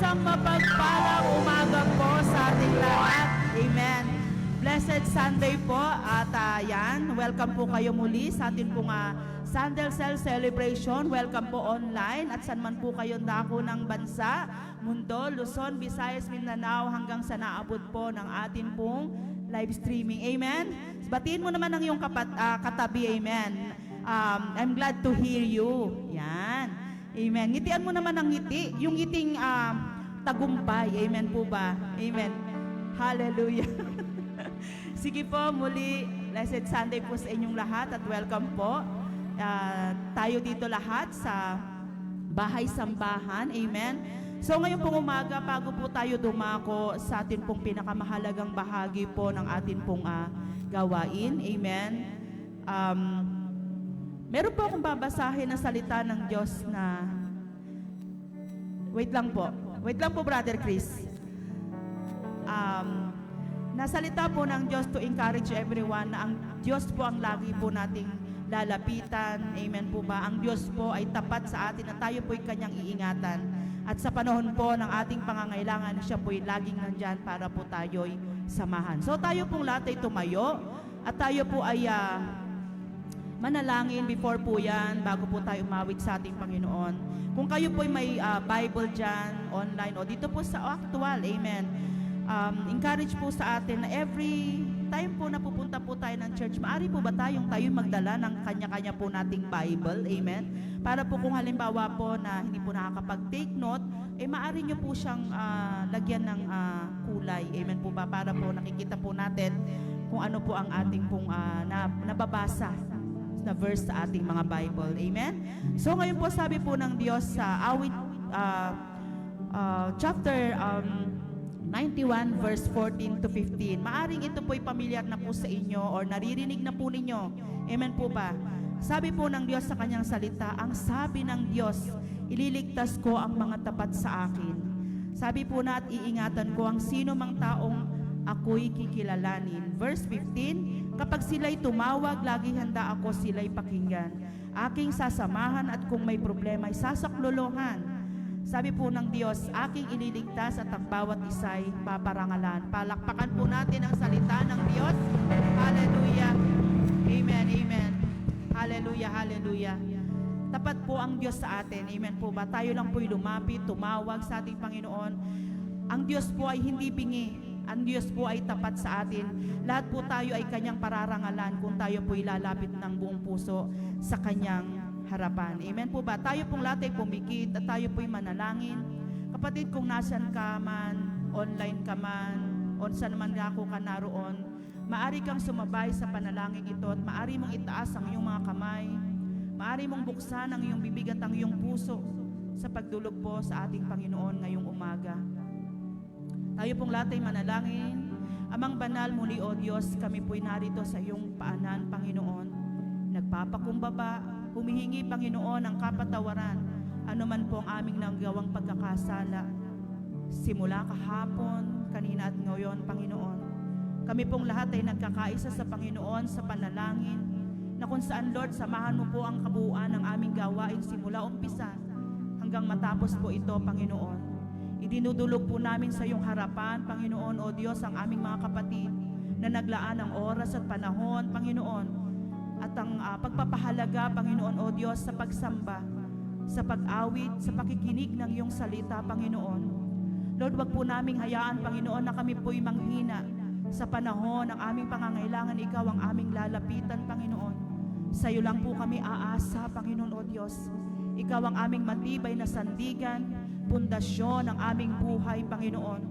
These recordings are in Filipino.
Isang mapagpalang umaga po sa ating lahat. Amen. Blessed Sunday po at yan, welcome po kayo muli sa ating pong Sandal Cell Celebration. Welcome po online at saan man po kayo dako ng bansa, mundo, Luzon, Visayas, Mindanao hanggang sa naabot po ng ating pong live streaming. Amen. Batiin mo naman ang iyong katabi. Amen. I'm glad to hear you. Yan. Amen. Ngitian mo naman ang ngiti, yung ngiting tagumpay. Amen po ba? Amen. Hallelujah. Sige po, muli, Blessed Sunday po sa inyong lahat at welcome po. Tayo dito lahat sa Bahay Sambahan. Amen. So ngayon pong umaga, bago po tayo dumako sa atin pong pinakamahalagang bahagi po ng atin pong gawain. Amen. Meron po akong babasahin na salita ng Diyos na... Wait lang po, Brother Chris. Nasalita po ng Diyos to encourage everyone na ang Diyos po ang lagi po nating lalapitan. Amen po ba? Ang Diyos po ay tapat sa atin at tayo po'y Kanyang iingatan. At sa panahon po ng ating pangangailangan, siya po'y laging nandyan para po tayo'y samahan. So tayo pong lahat ay tumayo at tayo po ay... manalangin before po yan, bago po tayo umawit sa ating Panginoon. Kung kayo po may Bible dyan, online, o dito po sa actual, amen. Encourage po sa atin na every time po na pupunta po tayo ng church, maaari po ba tayo magdala ng kanya-kanya po nating Bible, amen. Para po kung halimbawa po na hindi po nakakapag-take note, maaari nyo po siyang lagyan ng kulay, amen po ba, para po nakikita po natin kung ano po ang ating pong nababasa na verse sa ating mga Bible. Amen? So ngayon po sabi po ng Diyos sa awit chapter 91 verse 14 to 15. Maaring ito po'y pamilyar na po sa inyo or naririnig na po ninyo. Amen po ba? Sabi po ng Diyos sa kanyang salita, ang sabi ng Diyos, ililigtas ko ang mga tapat sa akin. Sabi po na at iingatan ko ang sino mang taong ako'y kikilalanin. Verse 15, kapag sila'y tumawag, lagi handa ako sila'y pakinggan. Aking sasamahan at kung may problema ay sasaklolohan. Sabi po ng Diyos, aking ililigtas at ang bawat isa'y paparangalan. Palakpakan po natin ang salita ng Diyos. Hallelujah. Amen, amen. Hallelujah, hallelujah. Tapat po ang Diyos sa atin. Amen po ba? Tayo lang po'y lumapit, tumawag sa ating Panginoon. Ang Diyos po ay hindi bingi. Ang Diyos po ay tapat sa atin. Lahat po tayo ay Kanyang pararangalan kung tayo po ilalapit ng buong puso sa Kanyang harapan. Amen po ba? Tayo pong lahat ay pumikit at tayo po'y manalangin. Kapatid, kung nasan ka man, online ka man, o saan man ako ka naroon, maari kang sumabay sa panalangin ito at maari mong itaas ang iyong mga kamay. Maari mong buksan ang iyong bibig at ang iyong puso sa pagdulog po sa ating Panginoon ngayong umaga. Tayo pong lahat ay manalangin. Amang banal, muli o Diyos, kami po'y narito sa iyong paanan, Panginoon. Nagpapakumbaba, humihingi, Panginoon, ang kapatawaran, anuman po ang aming nanggawang pagkakasala. Simula kahapon, kanina at ngayon, Panginoon. Kami pong lahat ay nagkakaisa sa Panginoon sa panalangin, na kung saan, Lord, samahan mo po ang kabuuan ng aming gawain simula umpisa hanggang matapos po ito, Panginoon. Idinudulog po namin sa iyong harapan, Panginoon, o Diyos, ang aming mga kapatid na naglaan ng oras at panahon, Panginoon, at ang pagpapahalaga, Panginoon, o Diyos, sa pagsamba, sa pag-awit, sa pakikinig ng iyong salita, Panginoon. Lord, wag po naming hayaan, Panginoon, na kami po'y manghina sa panahon ng aming pangangailangan. Ikaw ang aming lalapitan, Panginoon. Sa iyo lang po kami aasa, Panginoon, o Diyos. Ikaw ang aming matibay na sandigan, pundasyon ng aming buhay, Panginoon.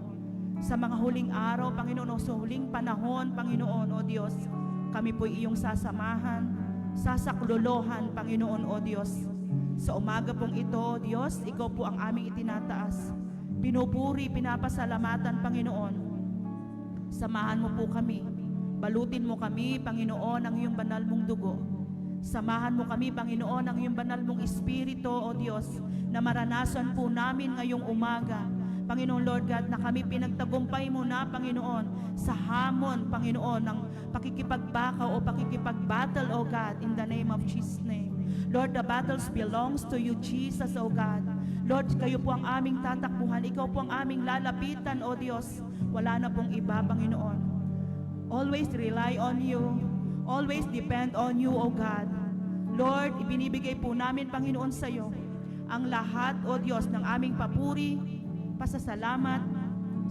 Sa mga huling araw, Panginoon, o sa huling panahon, Panginoon, o Diyos, kami po'y iyong sasamahan, sasaklolohan, Panginoon, o Diyos. Sa umaga pong ito, o Diyos, ikaw po ang aming itinataas. Pinupuri, pinapasalamatan, Panginoon. Samahan mo po kami. Balutin mo kami, Panginoon, ang iyong banal mong dugo. Samahan mo kami, Panginoon, ang iyong banal mong Espiritu, o Diyos, na maranasan po namin ngayong umaga. Panginoon Lord God, na kami pinagtagumpay mo na, Panginoon, sa hamon, Panginoon, ng pakikipagbakaw o pakikipagbattle, O God, in the name of Jesus' name. Lord, the battles belongs to you, Jesus, O God. Lord, kayo po ang aming tatakbuhan. Ikaw po ang aming lalapitan, O Diyos. Wala na pong iba, Panginoon. Always rely on you. Always depend on you, O God. Lord, ibinibigay po namin, Panginoon, sa iyo ang lahat, O Diyos, ng aming papuri, pasasalamat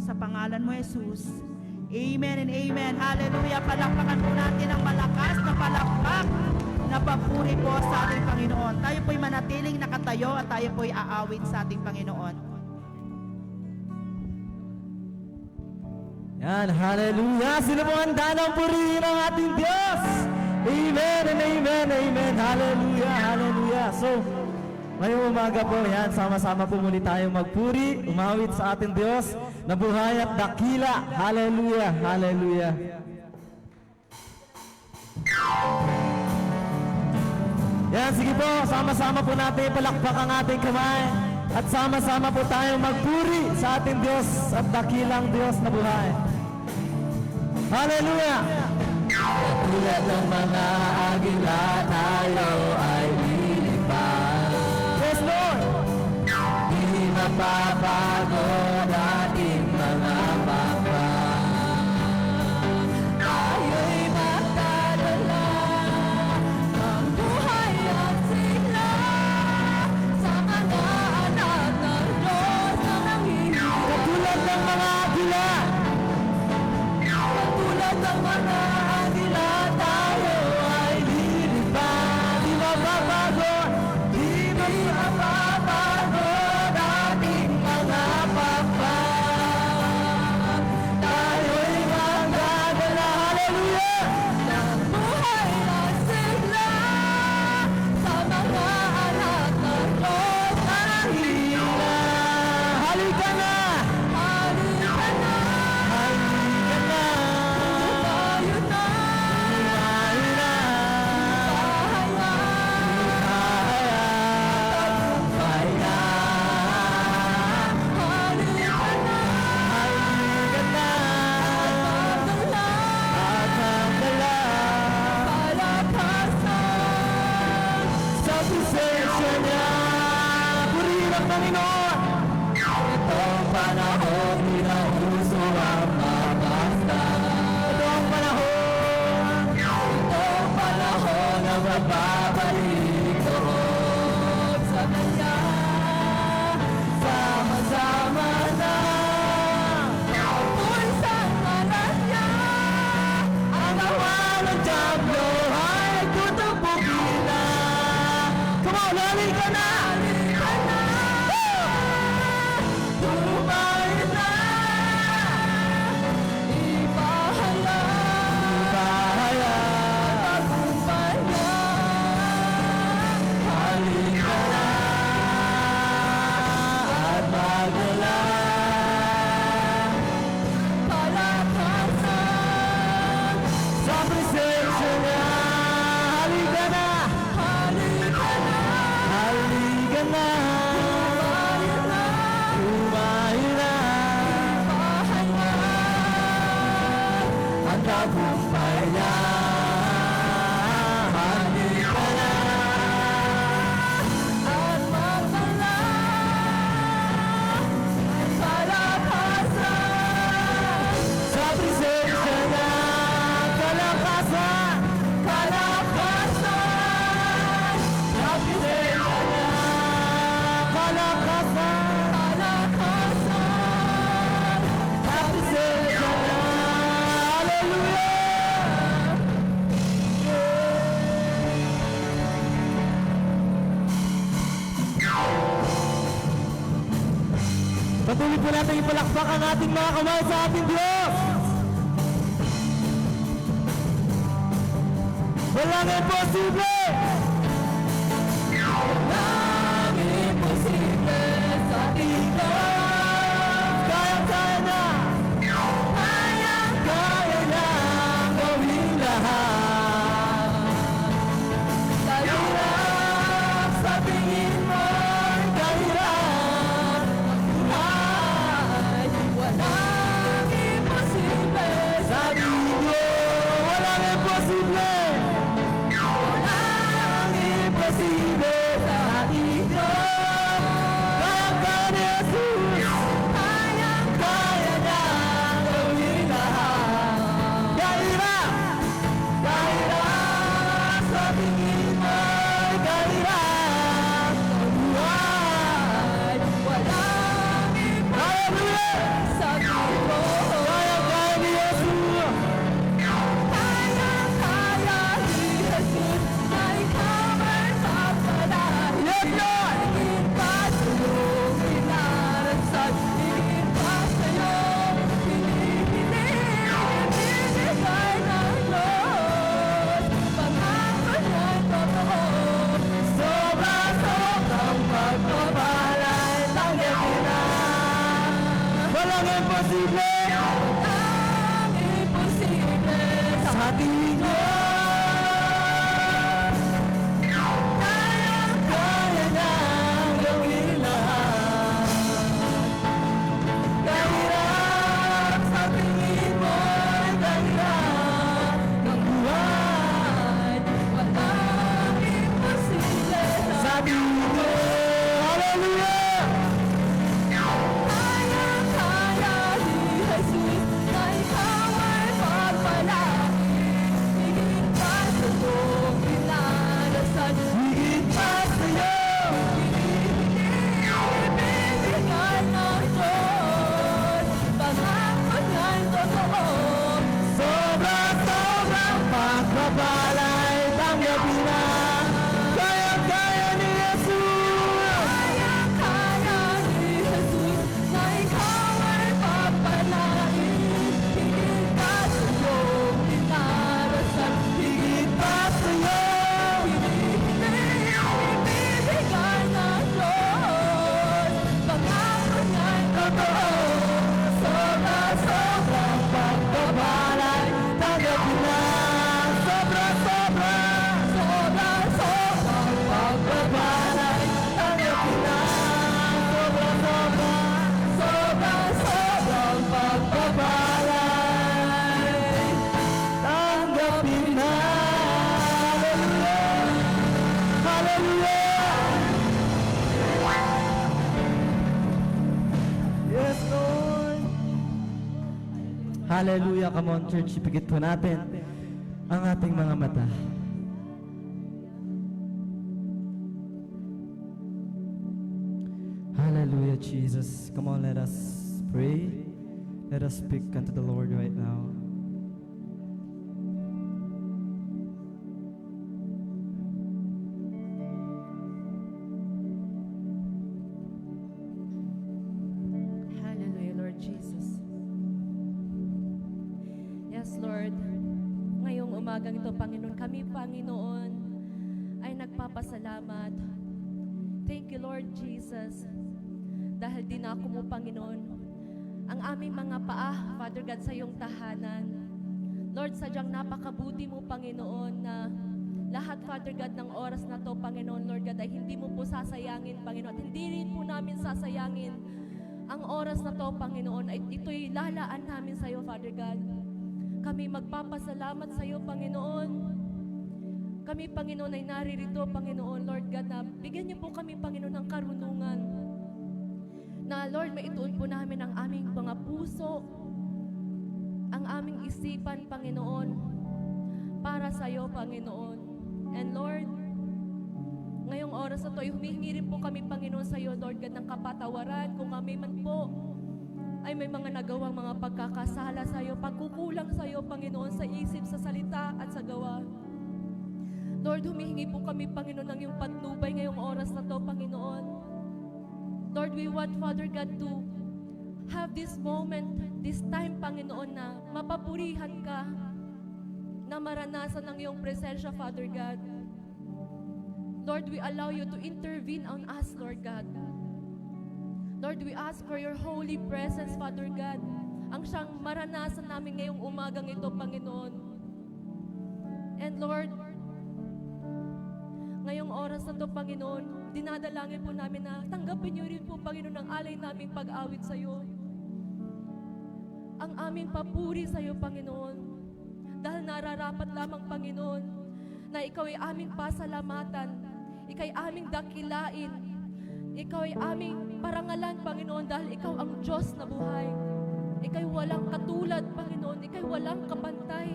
sa pangalan mo, Jesus. Amen and amen. Hallelujah. Palakpakan po natin ang malakas na palakpak na papuri po sa ating Panginoon. Tayo po'y manatiling nakatayo at tayo po'y aawit sa ating Panginoon. Yan, hallelujah. Sino po handa ng purihin ang ating Diyos? Amen and amen, amen. Hallelujah, hallelujah. So, ngayong umaga po, yan, sama-sama po muli tayong magpuri, umawit sa ating Diyos na buhay at dakila. Hallelujah, hallelujah. Yan, sige po, sama-sama po natin palakpak ang ating kamay at sama-sama po tayong magpuri sa ating Diyos at dakilang Diyos na buhay. Hallelujah! Tulad ng mga agila, tayo ay lilipad. Yes, Lord! Di mapapagod ating mga papa. Tayo'y magdadala ng buhay at sigla sa mga anak ng Diyos na nanghihirap. Katulad ng mga agila, katulad ng mga agila, tayo ay lilipad. Di mapapagod, di mapapagod ating mga papa. Tayo'y magdadala, hallelujah, ng buhay na sigla sa mga anak ng Diyos na nanghihirap. Halika na! Halika na! Halika na! Tayo na! Tayo na! Tayo na! Halika na! Halika na! At ang dala palakasan sa presensya niya. Purihin ang Panginoon! Itong panahon, di na uso ang mabasta. Itong panahon, na magbabalik doon sa Kanya. Sama-sama na apoy sa ngalan niya. Ang awa ng Diablo ay tutupugin na. Come on, halika na! Halika na! Tumayo na! Ipahayag! Tagumpay niya! Halika na! At magdala palakasan sa presensya niya. Halika na! Halika na! Halika na! Tumayo na! Ang tagumpay niya. Halika na! At magdala palakasan sa presensya niya. Kalakasan! Kalakasan! Sa presensya niya. Kalakasan! Kalakasan! Sa presensya niya. Hallelujah! Patuloy po natin ipalakpak ang ating mga kamay sa ating Diyos. Walang imposible! Walang imposible sa ating Diyos. Kayang-kaya na! Kayang-kaya na gawin lahat. Kahirap sa tingin mo'y kahirap. Buhay, walang imposible sa ating Diyos. Walang imposible. Walang imposible sa imposible. Walang imposible Sa ating Diyos, kaya nang gawin lahat. Kahirap sa tingin mo ay kahirap ng buhay. Walang imposible Sa ating Diyos, hallelujah! Kaya ni Jesus na ikaw ay pagpalain. Higit pa sa iyong pinarasan, Higit pa sa'yo, ibibigay ng Diyos. Pangako niya'y totoo. sobra-sobrang pagpapala'y tanggapin na. Kaya-kaya ni Jesus. Kaya ni Jesus na ikaw ay pagpalain. Higit pa sa iyong pinarasan, Higit pa sa'yo, ibibigay ng Diyos. Pangako niya'y totoo. sobra-sobrang pagpapala'y tanggapin na. Sobra-sobra, Sobra-sobrang pagpapala'y tanggapin na. Sobra-sobra, Sobra-sobrang pagpapala'y tanggapin na. Hallelujah! Hallelujah! Yes, Lord! Hallelujah! Come on, church. Ipigit po natin ang ating mga mata. Hallelujah, Jesus. Come on, let us pray. Let us speak unto the Lord right now. Hallelujah, Lord Jesus. Yes, Lord. Ngayong umagang ito, Panginoon, kami, Panginoon, ay nagpapasalamat. Thank you, Lord Jesus. Dahil dinako mo, Panginoon, ang aming mga paa, Father God, sa iyong tahanan. Lord, sadyang napakabuti mo, Panginoon, na lahat, Father God, ng oras na to, Panginoon, Lord God, ay hindi mo po sasayangin, Panginoon. At hindi rin po namin sasayangin ang oras na to, Panginoon. Ay ito'y lalaan namin sa iyo, Father God. Kami magpapasalamat sa iyo, Panginoon. Kami, Panginoon, ay naririto, Panginoon, Lord God, na bigyan niyo po kami, Panginoon, ng karunungan. Na, Lord, maituon po namin ang aming mga puso, ang aming isipan, Panginoon, para sa iyo, Panginoon. And Lord, ngayong oras na to, ay humihingi rin po kami, Panginoon, sa iyo, Lord God, ng kapatawaran. Kung kami man po ay may mga nagawang mga pagkakasala sa iyo, pagkukulang sa iyo, Panginoon, sa isip, sa salita, at sa gawa. Lord, humihingi po kami, Panginoon, ng iyong patnubay ngayong oras na to, Panginoon. Lord, we want, Father God, to have this moment, this time, Panginoon, na mapapurihan ka, na maranasan ng iyong presensya, Father God. Lord, we allow you to intervene on us, Lord God. Lord, we ask for your holy presence, Father God, ang siyang maranasan namin ngayong umagang ito, Panginoon. And Lord, ngayong oras na ito, Panginoon, dinadalangin po namin na tanggapin niyo rin po, Panginoon, ang alay naming pag-awit sa iyo. Ang aming papuri sa iyo, Panginoon. Dahil nararapat lamang, Panginoon, na ikaw ay aming pasalamatan, ikaw ay aming dakilain, ikaw ay aming parangalan, Panginoon, dahil ikaw ang Diyos na buhay. Ikaw ay walang katulad, Panginoon, ikaw ay walang kapantay.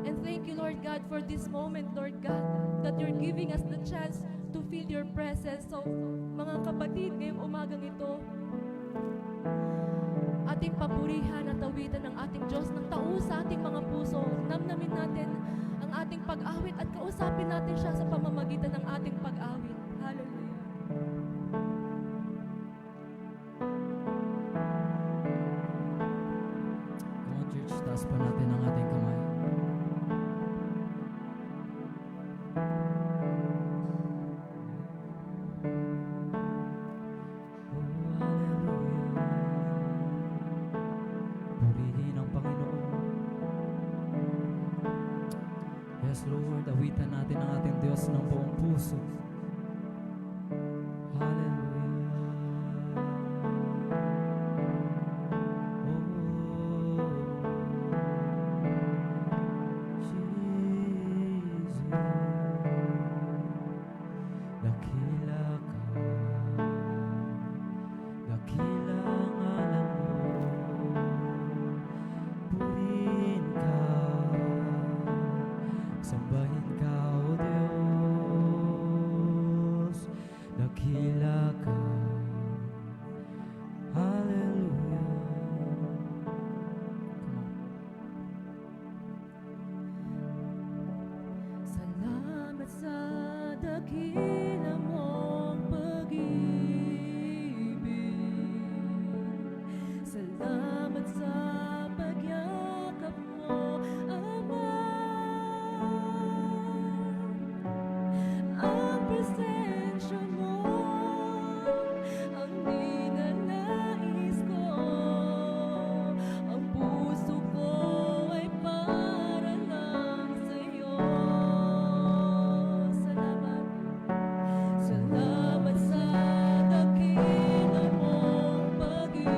And thank you, Lord God, for this moment, Lord God, that you're giving us the chance to feel your presence. So, mga kapatid, ngayong umagang ito, ating papurihan at awitan ng ating Diyos ng tao sa ating mga puso. Namnamin natin ang ating pag-awit at kausapin natin siya sa pamamagitan ng ating pag-awit. Hallelujah. Come on, church, taas pa natin ang ating kamay. Oh, hallelujah. Yes, Lord, awitan natin ang ating Diyos ng buong puso. Sambahin ka, O Diyos, dakila ka. Hallelujah. Salamat sa dakila mong pag-ibig. Salamat sa pagyakap mo, Ama. Ang presensya mo ang ninanais ko. Ang puso ko ay para lang sa'yo. Salamat, salamat sa dakila mong pag-ibig.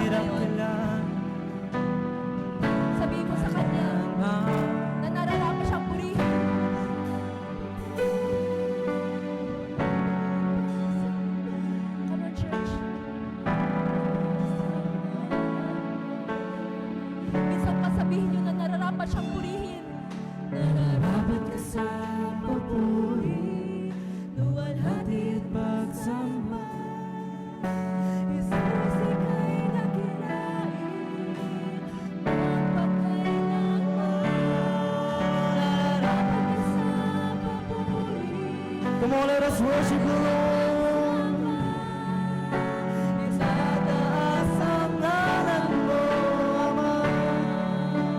hirap ngayon. kailan Sabihin mo sa Kanya na nararapat siyang purihin. Come on, church. Minsan pa sabihin niyo na nararapat siyang purihin. Nararapat ka sa papuri, luwalhati at pagsamba. Jesus, ika'y nakilain, magpakailanman. Nararapat ka sa papuri, Come on, let us worship the Lord. itataas ang ngalan mo, Ama.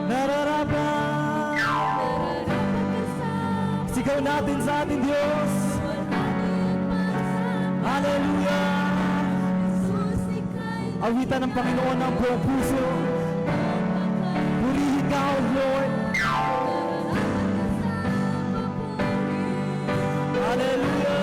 Nararapat. Nararapat ka sa Sigaw natin sa ating Diyos. luwalhati at pagsamba. Hallelujah. Jesus, ika'y Awitan ng Panginoon ng buong puso. magpakailanman. Purihin ka, O Lord. Hallelujah.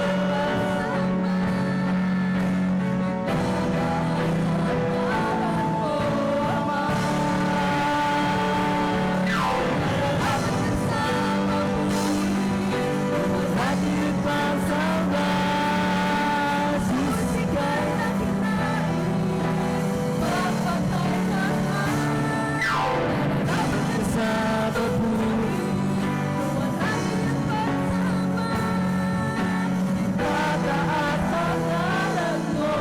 Hati pagsamba, Jesus ika'y sa papuri. Tataas ang ngalan mo,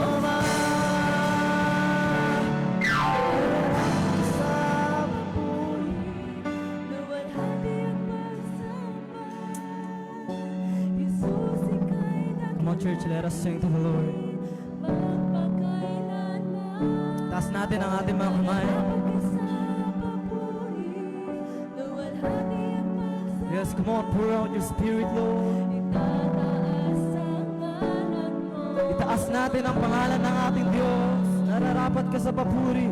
Ama. Sa papuri. Come on, church, let us sing to the Lord. Taas natin ang ating mga kamay. Yes, come on, pour out your spirit, Lord. Itaas natin ang pangalan ng ating Diyos. Nararapat ka sa papuri.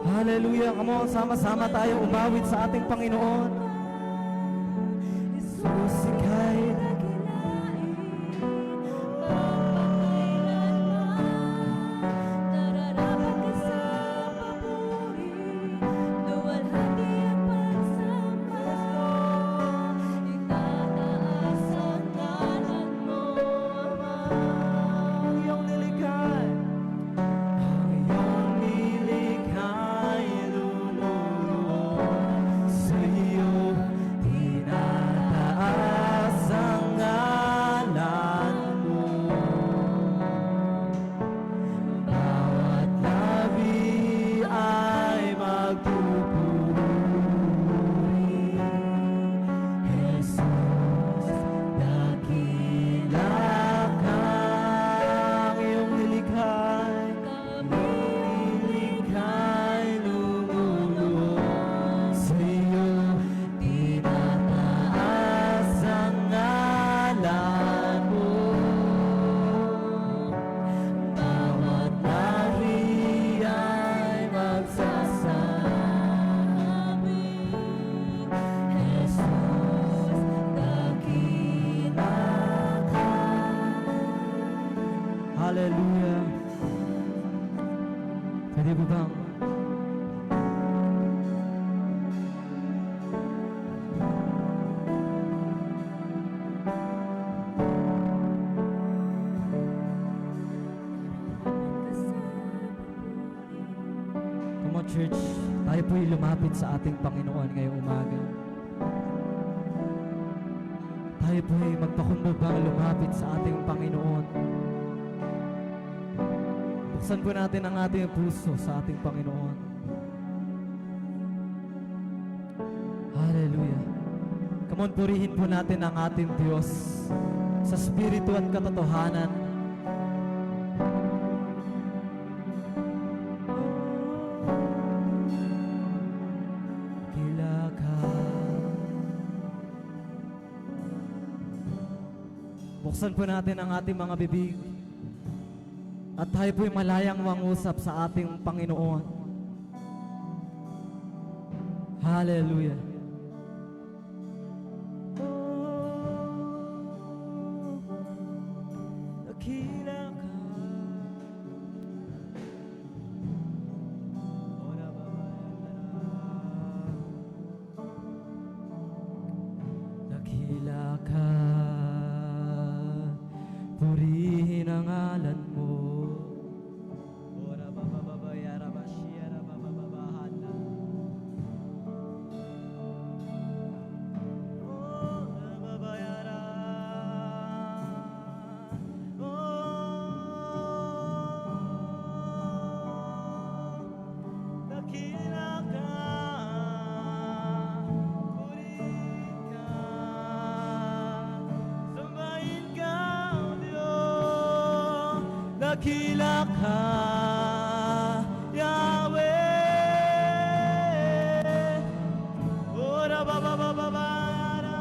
Hallelujah. Come on, sama-sama tayo umawit sa ating Panginoon. Jesus, ika'y ang iyong nilikhay. Ang iyong nilikhay lumulo sa iyo. Tinataas ang ngalan mo. Bawat labi ay magpupuri. Jesus, dakila ka. Ang iyong nilikhay. Nilikhay lumulong sa iyo. Tinataas ang ngalan mo. Bawat labi ay magsasabi, Jesus, dakila ka. Hallelujah. Pwede po bang Come on, church, tayo po'y lumapit sa ating Panginoon ngayong umaga. Tayo po'y magpakumbabang lumapit sa ating Panginoon. Buksan po natin ang ating puso sa ating Panginoon. Hallelujah. Come on, purihin po natin ang ating Diyos sa spirito at katotohanan. Buksan po natin ang ating mga bibig at tayo po'y malayang mangusap sa ating Panginoon. Hallelujah. Dakila ka. ka, purihin ang ngalan mo. Ora bababa yara bashira bababa hana. Ora baba yara. Dakila ka, purihin ka, sambahin ka, O Diyos. Dakila ka, Yahweh. Ora baba baba bara,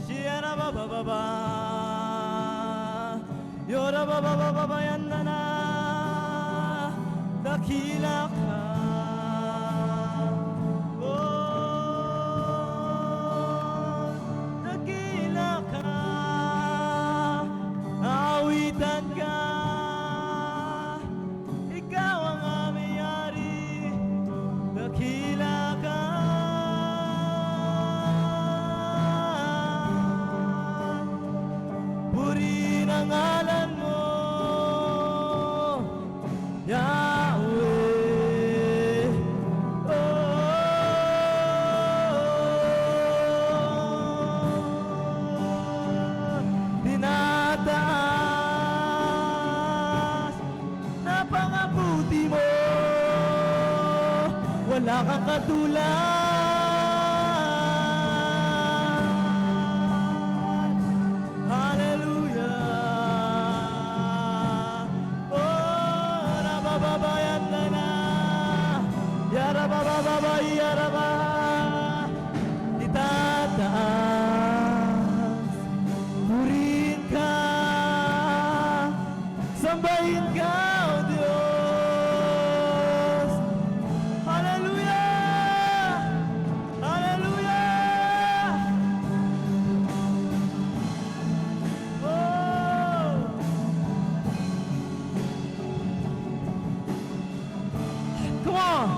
shiara baba baba, yora baba baba yandana. Dakila ka, oh, dakila ka, awitan ka, ikaw ang aming hari, dakila ka. Purihin ang ngalan mo, Yahweh. Tinataas na pangabuti mo, wala kang katulad. Hallelujah. Oh, nabababayan na. Yara bababa yara ba. Itataas, purihin ka, sambahin ka, O Diyos. Hallelujah. Hallelujah. Oh. Come on.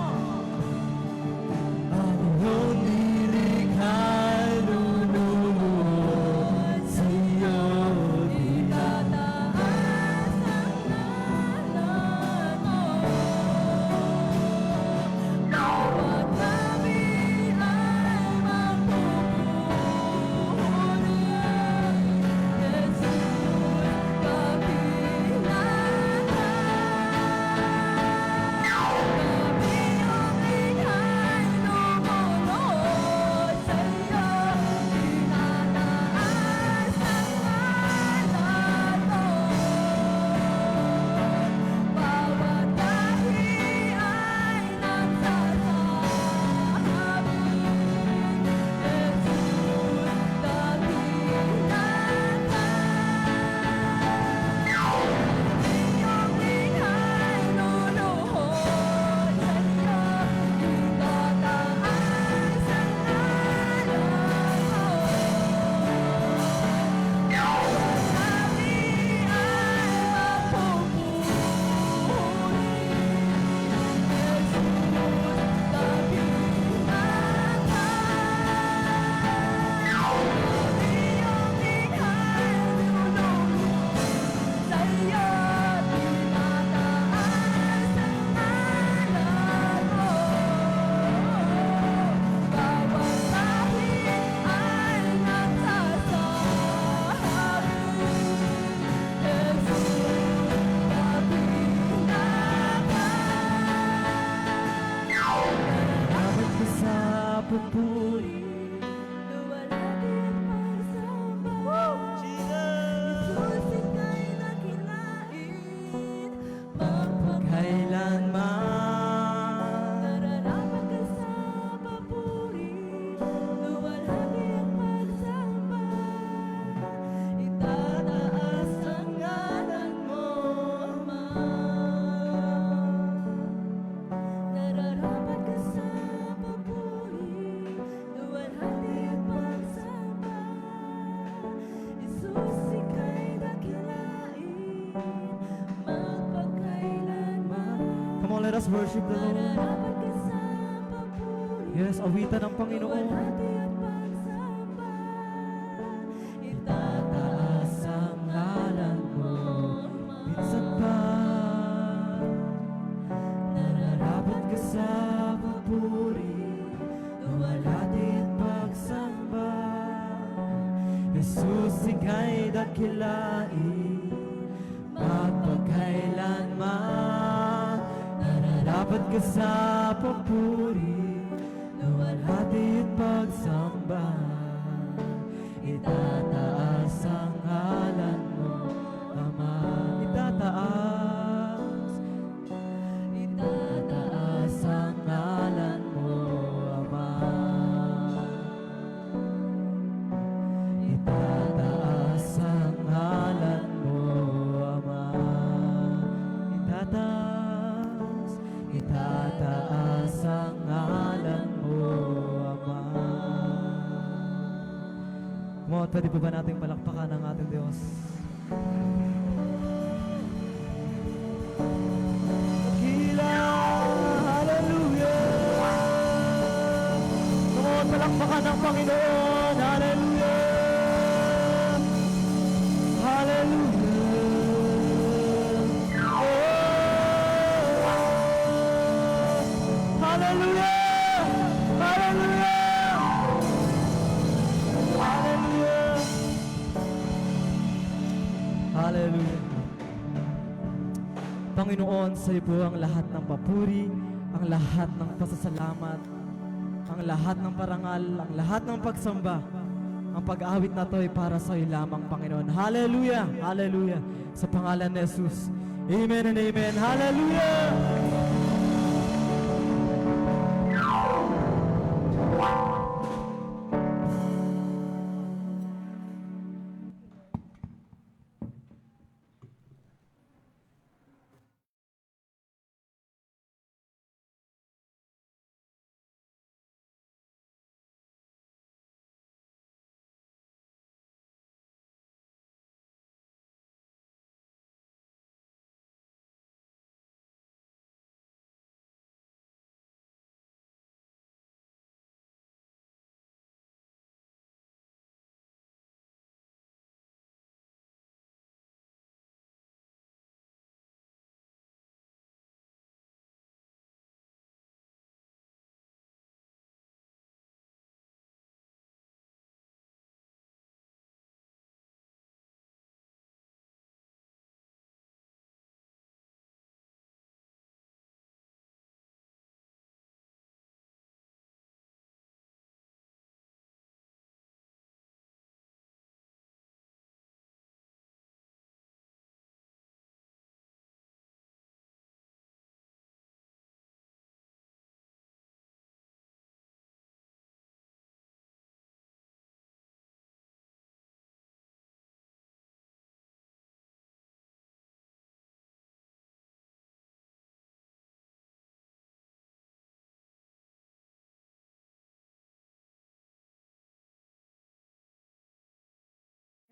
Ang iyong nilikha'y luluhod sa iyo. Itataas ang ngalan mo. Bawat labi ay mapupuri. Jesus, dakila ka. Kami ang likha'y lumuhod sa iyo. Itataas ang ngalan mo. Bawat lahi ay nagsasabi, Jesus, dakila ka. Iyong likha'y luluhod sa iyo. Itataas ang ngalan mo. Bawat labi ay mapupuri. Jesus, dakila ka. Iyong likha'y luluhod sa iyo. Itataas ang ngalan mo. Bawat lahi ay nagsasabi, Jesus, dakila ka. Dapat ka sa pupuri. Luwalhati at pagsamba. Jesus, ika'y dakilain. Kailanman Nararapat ka sa papuri. Luwalhati at pagsamba. Itataas ang ngalan mo, Ama. Nararapat ka sa papuri. Luwalhati at pagsamba. Jesus, ika'y dakilain. Magpakailanman. Come on, let us worship the Lord. Nararapat ka sa papuri. Yes, awitan ng Panginoon. Luwalhati at pagsamba. Jesus, ika'y dakilain, magpagkailanman. Nararapat ka sa papuri, luwalhati at pagsamba. Itataas ang ngalan mo, Ama. Itataas ang ngalan mo, Ama. Itataas ang ngalan mo, Ama. Itataas ang ngalan mo, Ama. Mga pwede po ba nating palakpakan ang ating Diyos? Dakila! Hallelujah! Mga palakpakan ng Panginoon! Hallelujah! Hallelujah! Oh! Hallelujah! Hallelujah! Hallelujah! Hallelujah! Panginoon, sa iyo po ang lahat ng papuri, ang lahat ng pasasalamat, ang lahat ng parangal, ang lahat ng pagsamba. Ang pag-awit na to ay para sa iyo lamang, Panginoon. Hallelujah! Hallelujah! Sa pangalan ni Jesus. Amen and amen. Hallelujah!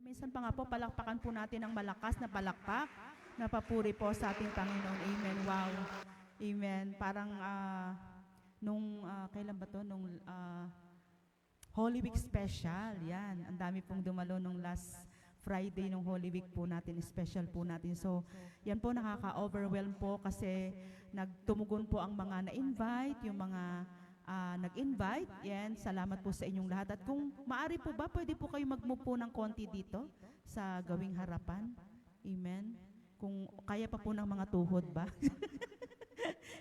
Minsan pa nga po, palakpakan po natin ang malakas na palakpak na papuri po sa ating Panginoon. Amen. Wow. Amen. Parang kailan ba to? Holy Week special. Yan. Ang dami pong dumalo nung last Friday ng Holy Week po natin. Special po natin. So, yan po nakaka-overwhelm po kasi nagtumugon po ang mga na-invite, yung mga nag-invite. Yan, salamat po sa inyong lahat. At kung maari po ba, pwede po kayo mag-move po ng konti dito sa gawing harapan. Amen. Kung kaya pa po ng mga tuhod ba?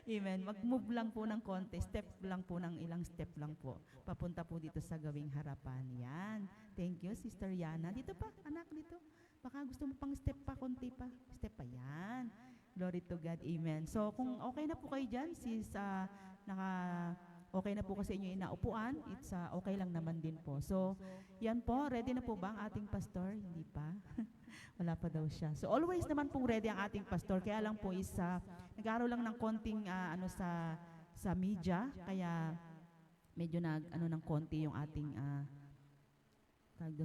Amen. Mag-move lang po ng konti. Step lang po ng ilang step lang po. Papunta po dito sa gawing harapan. Yan. Thank you, Sister Yana. Dito pa, anak, dito. Baka gusto mo pang step pa, konti pa. Step pa, yan. Glory to God. Amen. So, kung okay na po kayo dyan, okay na po kasi inyo inaupuan, it's okay lang naman din po. So, yan po, ready na po ba ang ating pastor? Hindi pa. Wala pa daw siya. So, always naman pong ready ang ating pastor. Kaya lang po nag-aaral lang ng konting sa media, kaya medyo ng konti yung ating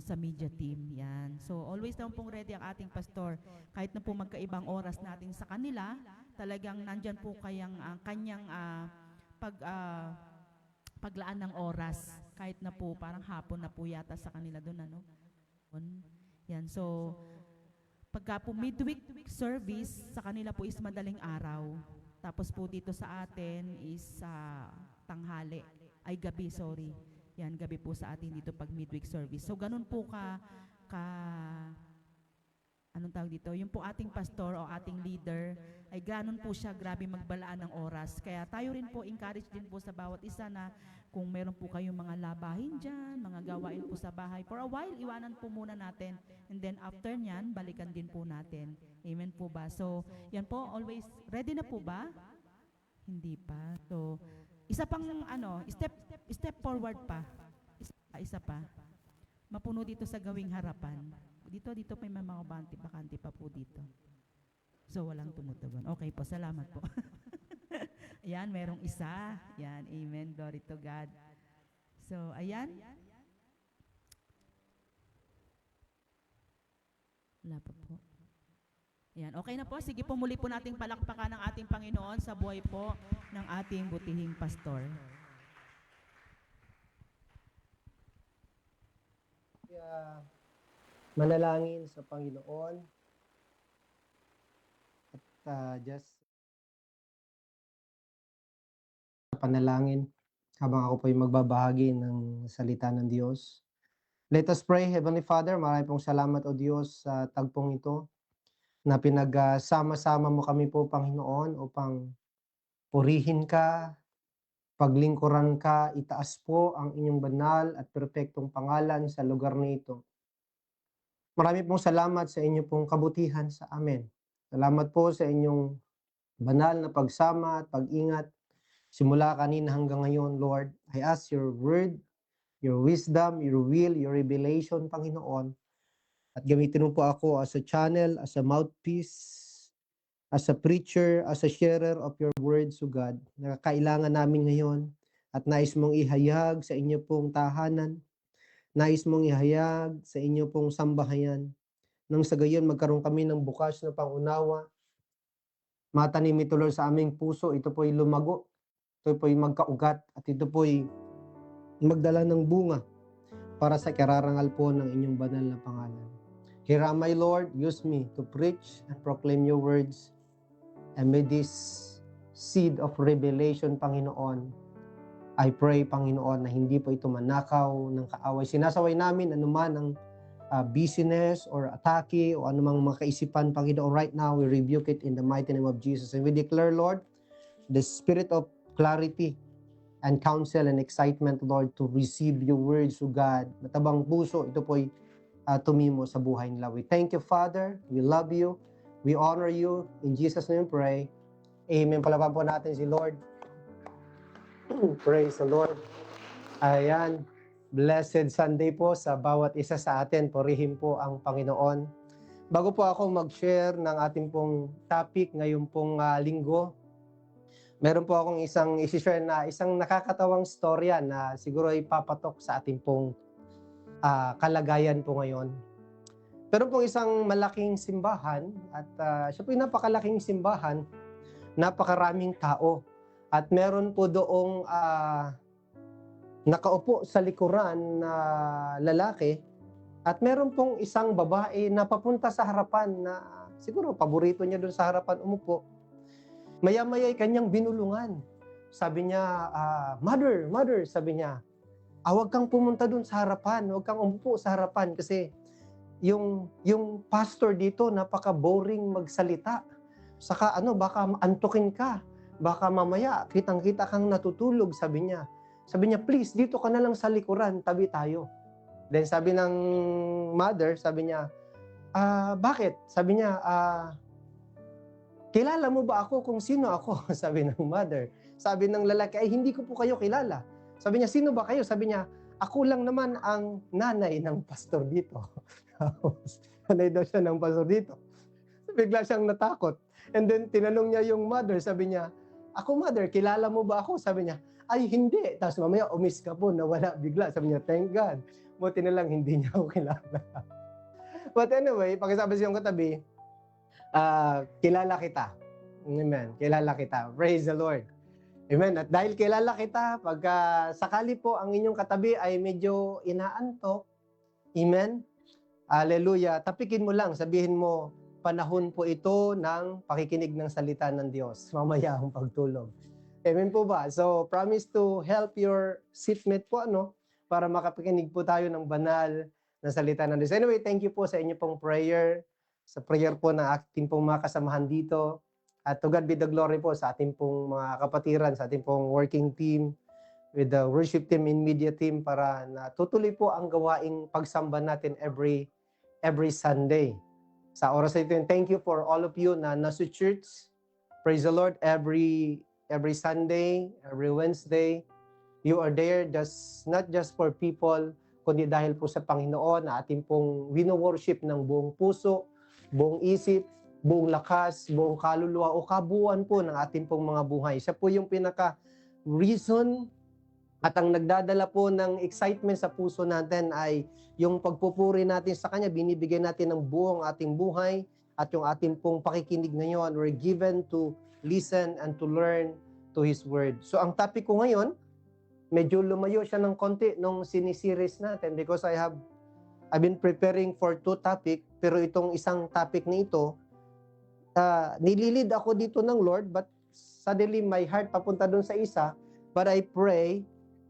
sa media team. Yan. So, always naman pong ready ang ating pastor. Kahit na po magkaibang oras natin sa kanila, talagang nandyan po kanyang paglaan ng oras, kahit na po parang hapon na po yata sa kanila doon, ano? Yan, so pagka po midweek service, sa kanila po is madaling araw. Tapos po dito sa atin is tanghali, ay gabi, sorry. yan, gabi po sa atin dito pag midweek service. So, ganun po anong tawag dito? Yung po ating pastor o ating leader, ay ganun po siya, grabe magbalaan ng oras. Kaya tayo rin po, encourage din po sa bawat isa na kung meron po kayong mga labahin dyan, mga gawain po sa bahay, for a while, iwanan po muna natin. And then after nyan, balikan din po natin. Amen po ba? So, yan po, always, ready na po ba? Hindi pa. So, isa pang step forward pa. Isa pa. Mapuno dito sa gawing harapan. Dito may mga bakante pa po dito. So, walang tumutugon. Okay po, salamat po. Ayan, merong isa. Ayan, amen. Glory to God. So, ayan. Wala pa po. Ayan, okay na po. Sige po, muli po nating palakpakan ng ating Panginoon sa buhay po ng ating butihing pastor. Manalangin sa Panginoon at just panalangin habang ako po ay magbabahagi ng salita ng Diyos. Let us pray. Heavenly Father, marami pong salamat o Diyos sa tagpong ito na pinagsama-sama mo kami po, Panginoon, upang purihin ka, paglingkuran ka, itaas po ang inyong banal at perpektong pangalan sa lugar na ito. Marami pong salamat sa inyo pong kabutihan sa amin. Salamat po sa inyong banal na pagsama at pag-ingat simula kanina hanggang ngayon, Lord. I ask your word, your wisdom, your will, your revelation, Panginoon. At gamitin mo po ako as a channel, as a mouthpiece, as a preacher, as a sharer of your words, O God, na kailangan namin ngayon at nais mong ihayag sa inyo pong tahanan, nais mong ihayag sa inyo pong sambahayan, nang sa gayon magkaroon kami ng bukas na pangunawa, matanim ito, Lord, sa aming puso, ito po'y lumago, ito po'y magkaugat, at ito po'y magdala ng bunga para sa kararangal po ng inyong banal na pangalan. Here am I, Lord, use me to preach and proclaim your words, and may this seed of revelation, Panginoon, I pray, Panginoon, na hindi po ito manakaw ng kaaway. Sinasaway namin anuman ang busyness or atake o anumang mga kaisipan, Panginoon. Right now, we rebuke it in the mighty name of Jesus. And we declare, Lord, the spirit of clarity and counsel and excitement, Lord, to receive your words, O God. Matabang puso, ito po'y tumimo sa buhay nila. We thank you, Father. We love you. We honor you. In Jesus' name we pray. Amen. Palaban po natin si Lord. Praise the Lord. Ayan. Blessed Sunday po sa bawat isa sa atin. Purihin po ang Panginoon. Bago po ako mag-share ng ating pong topic ngayong pong linggo, meron po akong isang isi-share na isang nakakatawang storya na siguro ay papatok sa ating pong kalagayan po ngayon. Pero pong isang malaking simbahan at siya po yung napakalaking simbahan, napakaraming tao. At meron po doong nakaupo sa likuran na lalaki at meron pong isang babae na papunta sa harapan na siguro paborito niya doon sa harapan umupo. Maya-maya'y kanyang binulungan. Sabi niya, Mother, sabi niya, huwag kang pumunta doon sa harapan, huwag kang umupo sa harapan kasi yung pastor dito napaka-boring magsalita. Saka baka antukin ka. Baka mamaya, kitang-kita kang natutulog, sabi niya. Sabi niya, please, dito ka na lang sa likuran, tabi tayo. Then sabi ng mother, sabi niya, bakit? Sabi niya, kilala mo ba ako kung sino ako? Sabi ng mother. Sabi ng lalaki, ay hindi ko po kayo kilala. Sabi niya, sino ba kayo? Sabi niya, ako lang naman ang nanay ng pastor dito. Nanay daw siya ng pastor dito. Bigla siyang natakot. And then tinanong niya yung mother, sabi niya, ako mother, kilala mo ba ako? Sabi niya, ay hindi. Tapos mamaya umis ka po, nawala bigla. Sabi niya, thank God. Buti na lang hindi niya ako kilala. But anyway, pakisabi siyang katabi, kilala kita. Amen. Kilala kita. Praise the Lord. Amen. At dahil kilala kita, pag sakali po ang inyong katabi ay medyo inaantok, amen. Hallelujah. Tapikin mo lang, sabihin mo, panahon po ito ng pakikinig ng salita ng Diyos. Mamaya ang pagtulog. Amen po ba? So, promise to help your seatmate po, para makapakinig po tayo ng banal na salita ng Diyos. Anyway, thank you po sa inyo pong prayer, sa prayer po ng ating pong mga kasamahan dito. At to God be the glory po sa ating pong mga kapatiran, sa ating pong working team, with the worship team and media team para natutuloy po ang gawaing pagsamba natin every Sunday. Sa oras na ito, and thank you for all of you na nasa church. Praise the Lord, every Sunday, every Wednesday, you are there not just for people, kundi dahil po sa Panginoon na ating pong wino-worship ng buong puso, buong isip, buong lakas, buong kaluluwa o kabuuan po ng ating pong mga buhay. Siya po yung pinaka-reason at ang nagdadala po ng excitement sa puso natin ay yung pagpupuri natin sa Kanya, binibigay natin ng buong ating buhay at yung ating pong pakikinig ngayon, we're given to listen and to learn to His Word. So ang topic ko ngayon, medyo lumayo siya ng konti nung siniseries natin because I've been preparing for 2 topic, pero itong isang topic na ito, nililid ako dito ng Lord, but suddenly my heart papunta dun sa isa, but I pray,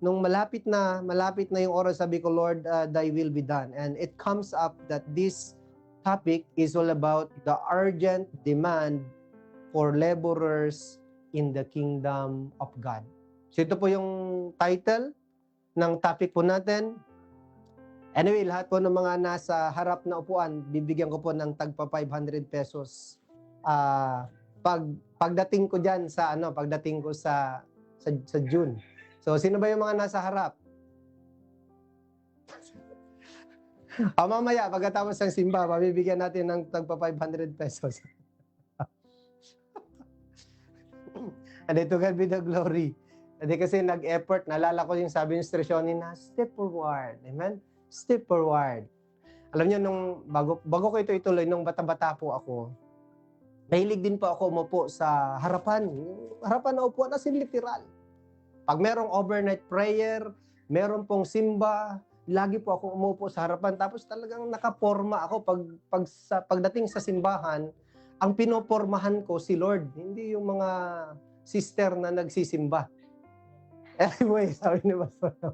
nung malapit na yung oras, sabi ko, Lord, thy will be done. And it comes up that this topic is all about the urgent demand for laborers in the kingdom of God. So ito po yung title ng topic po natin. Anyway, lahat po ng mga nasa harap na upuan, bibigyan ko po ng tagpa 500 pesos. Pagdating ko diyan pagdating ko sa June. So sino ba yung mga nasa harap? Mamaya pagkatapos ng simba, mabibigyan natin ng tagpa 500 pesos. And to God be the glory. Hindi kasi nag-effort, naalala ko yung sabi ng instruksyonin na step forward. Amen? Step forward. Alam niyo, nung bago ko ito ituloy, nung bata-bata po ako, mahilig din po ako umupo sa harapan. Harapan na upuan, as in literal. Pag merong overnight prayer, meron pong simba, lagi po ako umupo sa harapan. Tapos talagang nakaporma ako. Pagdating sa simbahan, ang pinopormahan ko si Lord. Hindi yung mga sister na nagsisimba. Anyway, sabi ni Pastor,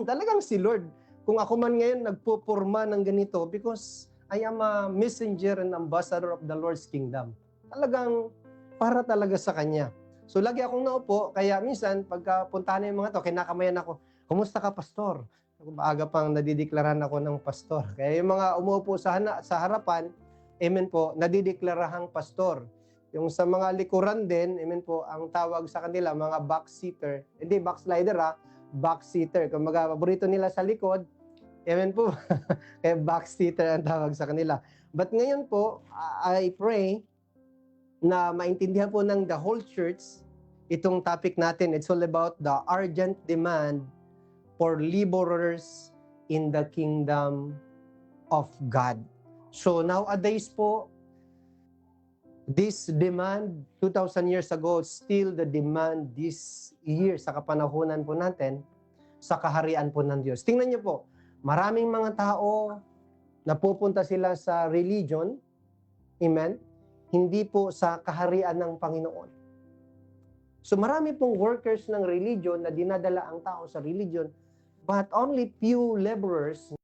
talagang si Lord. Kung ako man ngayon nagpupurma ng ganito because I am a messenger and ambassador of the Lord's kingdom. Talagang para talaga sa Kanya. So lagi akong naupo, kaya minsan pagkapunta na yung mga to, kinakamayan ako, kumusta ka, Pastor? Maaga pang nadideklarahan ako ng pastor. Kaya yung mga umuupo sa harapan, amen po, nadideklarahang pastor. Yung sa mga likuran din, amen po, ang tawag sa kanila, mga backseater. Hindi backslider backseater. Kung paborito nila sa likod, amen po, kaya backseater ang tawag sa kanila. But ngayon po, I pray na maintindihan po ng the whole church itong topic natin. It's all about the urgent demand for laborers in the kingdom of God. So nowadays po, this demand 2,000 years ago, still the demand this year sa kapanahunan po natin, sa kaharian po ng Diyos. Tingnan niyo po, maraming mga tao napupunta sila sa religion, amen, hindi po sa kaharian ng Panginoon. So marami pong workers ng religion na dinadala ang tao sa religion, but only few laborers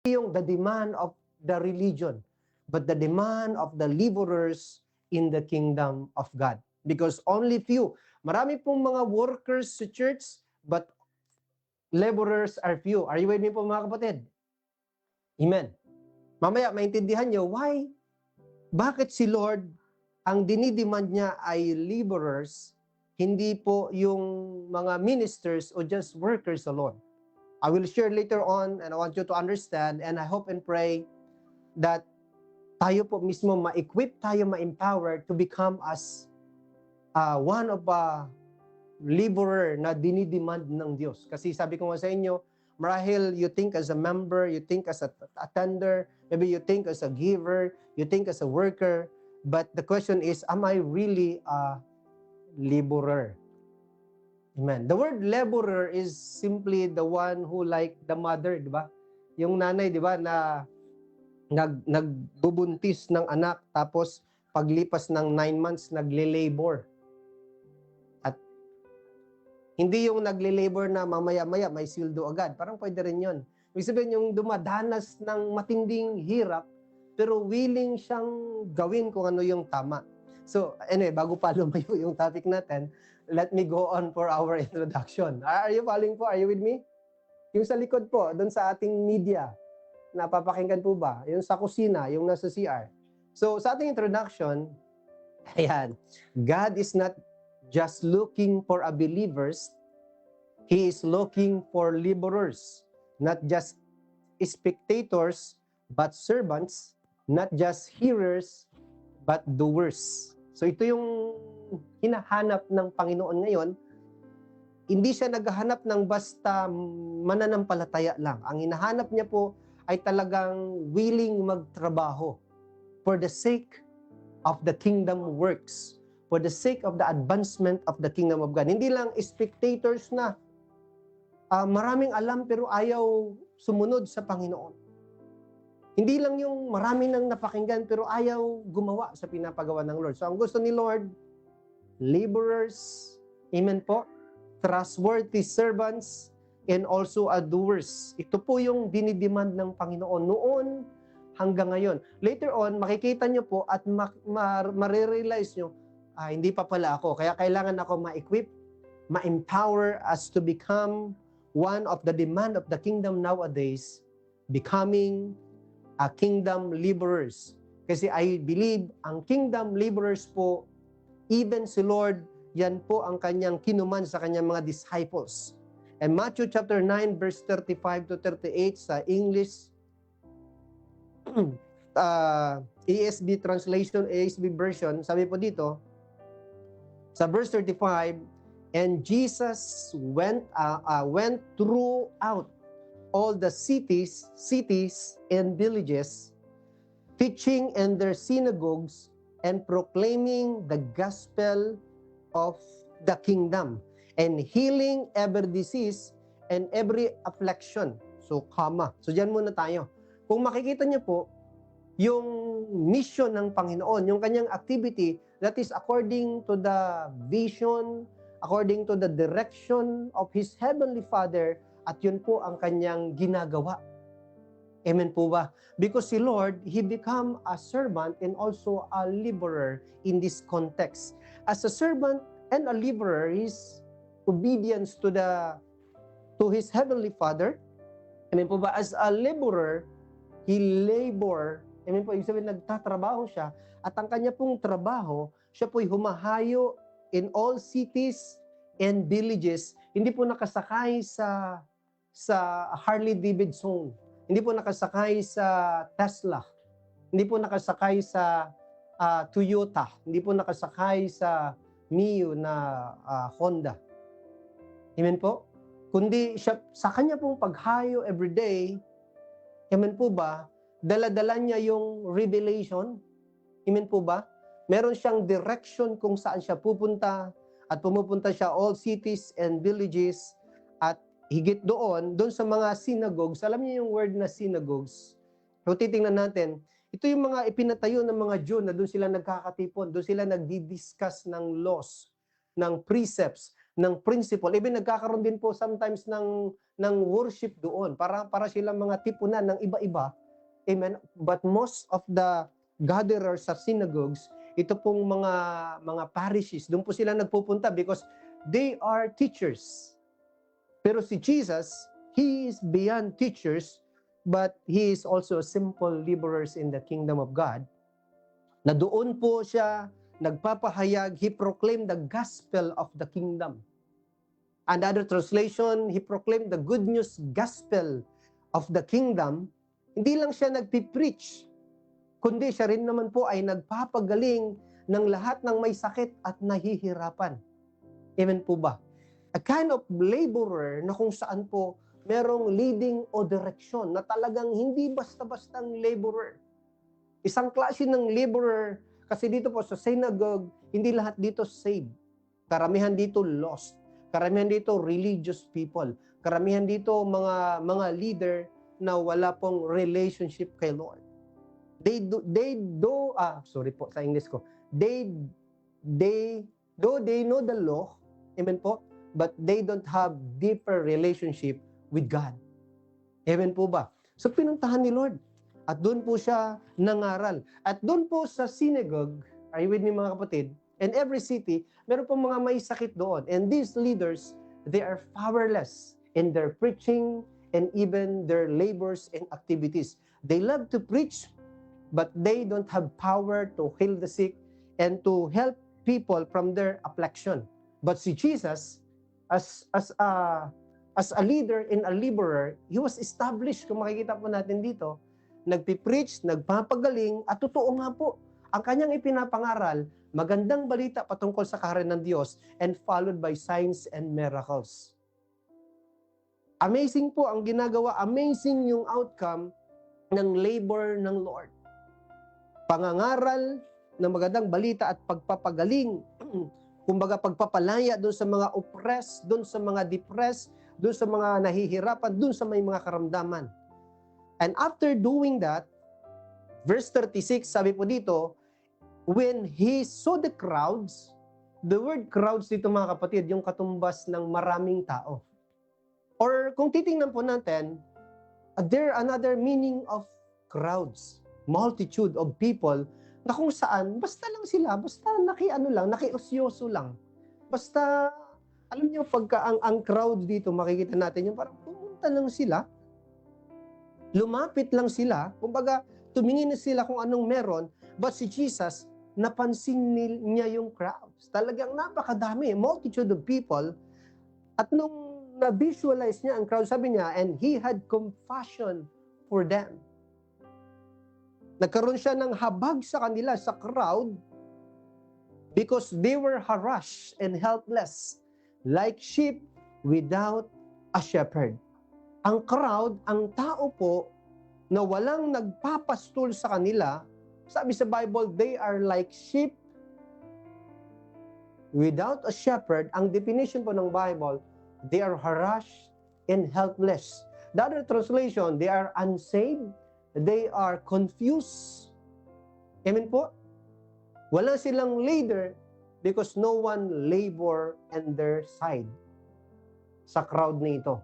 yung the demand of the religion, but the demand of the laborers in the kingdom of God. Because only few, marami pong mga workers sa church, but laborers are few. Are you with me po mga kapatid? Amen. Mamaya maintindihan nyo, why? Bakit si Lord, ang dinidemand niya ay laborers, hindi po yung mga ministers o just workers alone. I will share later on and I want you to understand and I hope and pray that tayo po mismo ma-equip tayo, ma-empower to become as one of laborer na dinidemand ng Diyos. Kasi sabi ko nga sa inyo, marahil you think as a member, you think as a attender, maybe you think as a giver, you think as a worker, but the question is, am I really a laborer? Amen. The word laborer is simply the one who like the mother, di ba? Yung nanay, di ba, na nagbubuntis ng anak, tapos paglipas ng 9 months, nagle-labor. At hindi yung nagle-labor na mamaya-maya may sildo agad. Parang pwede rin yun. Ibig sabihin yung dumadanas ng matinding hirap, pero willing siyang gawin kung ano yung tama. So, anyway, bago pa lumayo yung topic natin, let me go on for our introduction. Are you following po? Are you with me? Yung sa likod po, doon sa ating media, napapakinggan po ba? Yung sa kusina, yung nasa CR. So, sa ating introduction, ayan, God is not just looking for a believers, He is looking for laborers, not just spectators, but servants, not just hearers, but doers. So, ito yung hinahanap ng Panginoon ngayon. Hindi siya naghahanap ng basta mananampalataya lang. Ang hinahanap niya po ay talagang willing magtrabaho for the sake of the kingdom works, for the sake of the advancement of the kingdom of God. Hindi lang spectators na maraming alam pero ayaw sumunod sa Panginoon. Hindi lang yung marami nang napakinggan pero ayaw gumawa sa pinapagawa ng Lord. So ang gusto ni Lord, laborers, amen po, trustworthy servants, and also doers. Ito po yung dinidemand ng Panginoon noon hanggang ngayon. Later on, makikita nyo po at marirealize nyo, hindi pa pala ako. Kaya kailangan ako ma-equip, ma-empower us to become one of the demand of the kingdom nowadays, becoming a kingdom laborers. Kasi I believe, ang kingdom laborers po, even si Lord, yan po ang kanyang kinuman sa kanyang mga disciples. And Matthew chapter 9 verse 35 to 38 sa English ESV translation, ESV version, sabi po dito, sa verse 35, and Jesus went throughout all the cities and villages, teaching in their synagogues and proclaiming the gospel of the kingdom, and healing every disease and every affliction. So, So, dyan muna tayo. Kung makikita niyo po, yung mission ng Panginoon, yung kanyang activity, that is according to the vision, according to the direction of His Heavenly Father, at yun po ang kanyang ginagawa. Amen po ba? Because si Lord, He become a servant and also a laborer in this context. As a servant and a laborer, His obedience to His Heavenly Father. Amen po ba? As a laborer, He labor. Amen po, ibig sabihin nagtatrabaho siya, at ang kanya pong trabaho, siya po'y humahayo in all cities and villages. Hindi po nakasakay sa Harley Davidson. Hindi po nakasakay sa Tesla. Hindi po nakasakay sa Toyota. Hindi po nakasakay sa Mio na Honda. Amen po? Kundi siya, sa kanya pong paghayo everyday, amen po ba, dala-dala niya yung revelation. Amen po ba? Meron siyang direction kung saan siya pupunta, at pumupunta siya all cities and villages, at higit doon sa mga synagogues. Alam niyo yung word na synagogues? So titingnan natin, ito yung mga ipinatayo ng mga Jew na doon sila nagkakatipon, doon sila nagdi-discuss ng laws, ng precepts, ng principle. Even nagkakaroon din po sometimes ng worship doon, para silang mga tipunan ng iba-iba. Amen. But most of the gatherers sa synagogues, ito pong mga parishes, doon po sila nagpupunta because they are teachers. Pero si Jesus, He is beyond teachers, but He is also simple laborers in the kingdom of God. Na doon po siya nagpapahayag, He proclaimed the gospel of the kingdom. And other translation, He proclaimed the good news gospel of the kingdom. Hindi lang siya nagpipreach, kundi siya rin naman po ay nagpapagaling ng lahat ng may sakit at nahihirapan. Amen po ba? A kind of laborer na kung saan po merong leading o direction na talagang hindi basta-bastang laborer. Isang klase ng laborer, kasi dito po sa synagogue, hindi lahat dito saved. Karamihan dito lost. Karamihan dito religious people. Karamihan dito mga leader na wala pong relationship kay Lord. Sorry po sa English ko. Though they know the law, amen po, but they don't have deeper relationship with God. Amen po ba? So pinuntahan ni Lord. At doon po siya nangaral. At doon po sa synagogue, are you with me mga kapatid? In every city, meron po mga may sakit doon. And these leaders, they are powerless in their preaching and even their labors and activities. They love to preach, but they don't have power to heal the sick and to help people from their affliction. But si Jesus, as a leader and a laborer, he was established, kung makikita po natin dito, nagpipreach, nagpapagaling, at totoo nga po, ang kanyang ipinapangaral, magandang balita patungkol sa kaharian ng Diyos, and followed by signs and miracles. Amazing po ang ginagawa, amazing yung outcome ng labor ng Lord. Pangangaral ng magandang balita at pagpapagaling, kumbaga pagpapalaya doon sa mga oppressed, doon sa mga depressed, doon sa mga nahihirapan, doon sa may mga karamdaman. And after doing that, verse 36, sabi po dito, when he saw the crowds, the word crowds dito mga kapatid, yung katumbas ng maraming tao. Or kung titingnan po natin, there another meaning of crowds, multitude of people, na kung saan, basta lang sila, basta nakiosyoso lang. Basta, alam niyo, pagka ang crowd dito, makikita natin yung parang pumunta lang sila, lumapit lang sila, kumbaga, tumingin na sila kung anong meron, but si Jesus, napansin niya yung crowds. Talagang napakadami, multitude of people, at nung na-visualize niya ang crowd, sabi niya, and he had compassion for them. Nagkaroon siya ng habag sa kanila, sa crowd, because they were harassed and helpless, like sheep without a shepherd. Ang crowd, ang tao po, na walang nagpapastol sa kanila, sabi sa Bible, they are like sheep without a shepherd. Ang definition po ng Bible, they are harassed and helpless. The other translation, they are unsaved, they are confused. Amen po? Wala silang leader because no one labor on their side sa crowd na ito.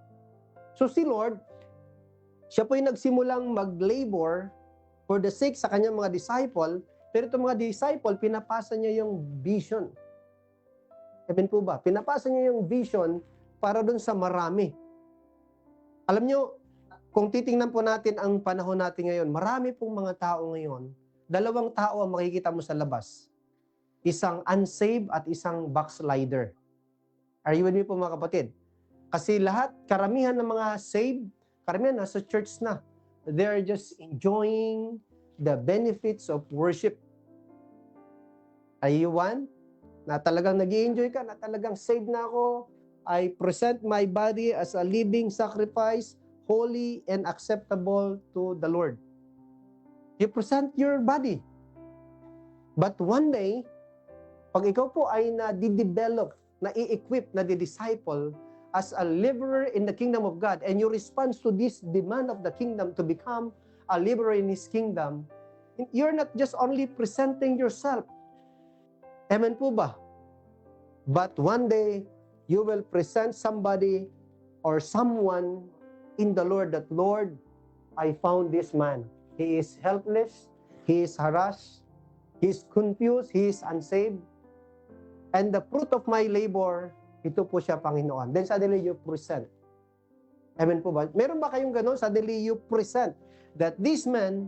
So si Lord, siya po yung nagsimulang mag-labor for the sake sa kanyang mga disciple, pero itong mga disciple, pinapasa niya yung vision. Amen po ba? Pinapasa niya yung vision para dun sa marami. Alam nyo, kung titingnan po natin ang panahon natin ngayon, marami pong mga tao ngayon, dalawang tao ang makikita mo sa labas. Isang unsaved at isang backslider. Are you with me po mga kapatid? Kasi lahat, karamihan ng mga saved, karamihan nasa church na. They're just enjoying the benefits of worship. Are you one? Na talagang nag-i-enjoy ka, na talagang saved na ako. I present my body as a living sacrifice, holy and acceptable to the Lord. You present your body. But one day, pag ikaw po ay na-develop, na-i-equip, na-disciple, as a laborer in the kingdom of God, and you respond to this demand of the kingdom to become a laborer in His kingdom, you're not just only presenting yourself. Amen po ba? But one day, you will present somebody or someone in the Lord that, Lord, I found this man. He is helpless, he is harassed, he is confused, he is unsaved, and the fruit of my labor, ito po siya, Panginoon. Then suddenly you present. Amen po ba? Meron ba kayong gano'n? Suddenly you present that this man,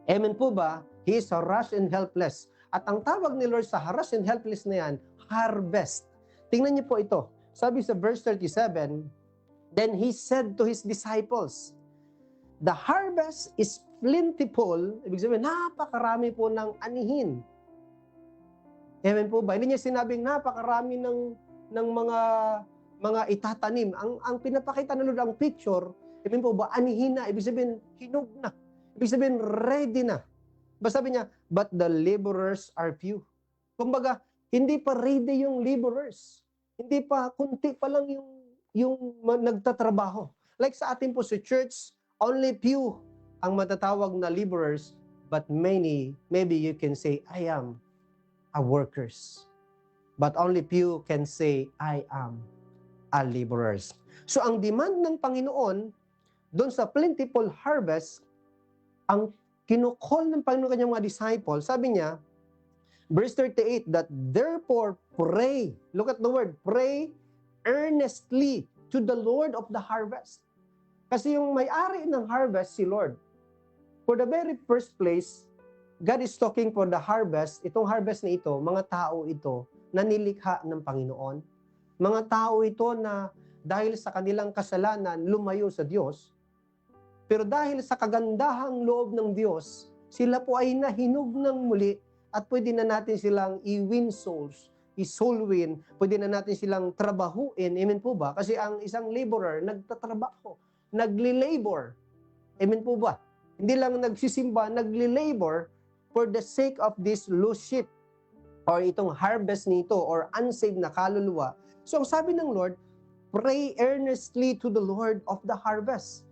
amen po ba, he is harassed and helpless. At ang tawag ni Lord sa harassed and helpless na yan, harvest. Tingnan niyo po ito. Sabi sa verse 37, then he said to his disciples, the harvest is plentiful. Ibig sabihin, napakarami po ng anihin. Amen po ba? Hindi niya sinabing napakarami ng mga itatanim. Ang pinapakita na Lord, ang picture, ibig po ba, anihin na, ibig sabihin, hinog na. Ibig sabihin, ready na. Basta sabi niya, but the laborers are few. Kumbaga, hindi pa ready yung laborers. Hindi pa, kunti pa lang yung nagtatrabaho. Like sa atin po sa church, only few ang matatawag na laborers, but maybe you can say, I am a workers. But only few can say, I am a laborers. So ang demand ng Panginoon, doon sa plentiful harvest, ang kinukol ng Panginoon kanyang mga disciples, sabi niya, verse 38, that therefore pray, look at the word, pray earnestly to the Lord of the harvest. Kasi yung may-ari ng harvest, si Lord. For the very first place, God is talking for the harvest. Itong harvest na ito, mga tao ito na nilikha ng Panginoon. Mga tao ito na dahil sa kanilang kasalanan, lumayo sa Diyos. Pero dahil sa kagandahang loob ng Diyos, sila po ay nahinog ng muli at pwede na natin silang i-win souls, i-soul win, pwede na natin silang trabahuin. Amen po ba? Kasi ang isang laborer, nagtatrabaho, nagli-labor. Amen po ba? Hindi lang nagsisimba, nagli-labor for the sake of this lost sheep or itong harvest nito or unsaved na kaluluwa. So ang sabi ng Lord, pray earnestly to the Lord of the harvest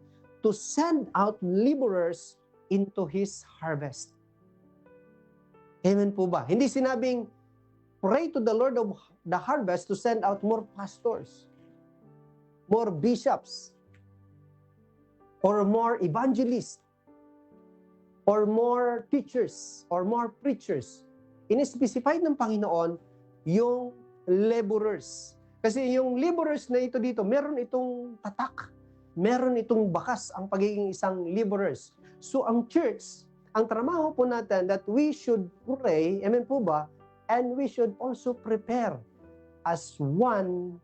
to send out laborers into His harvest. Amen po ba? Hindi sinabing, pray to the Lord of the harvest to send out more pastors, more bishops, or more evangelists, or more teachers, or more preachers. In-specify ng Panginoon yung laborers. Kasi yung laborers na ito dito, meron itong tatak, meron itong bakas ang pagiging isang laborers. So ang church, ang trabaho po natin that we should pray, amen po ba, and we should also prepare as one,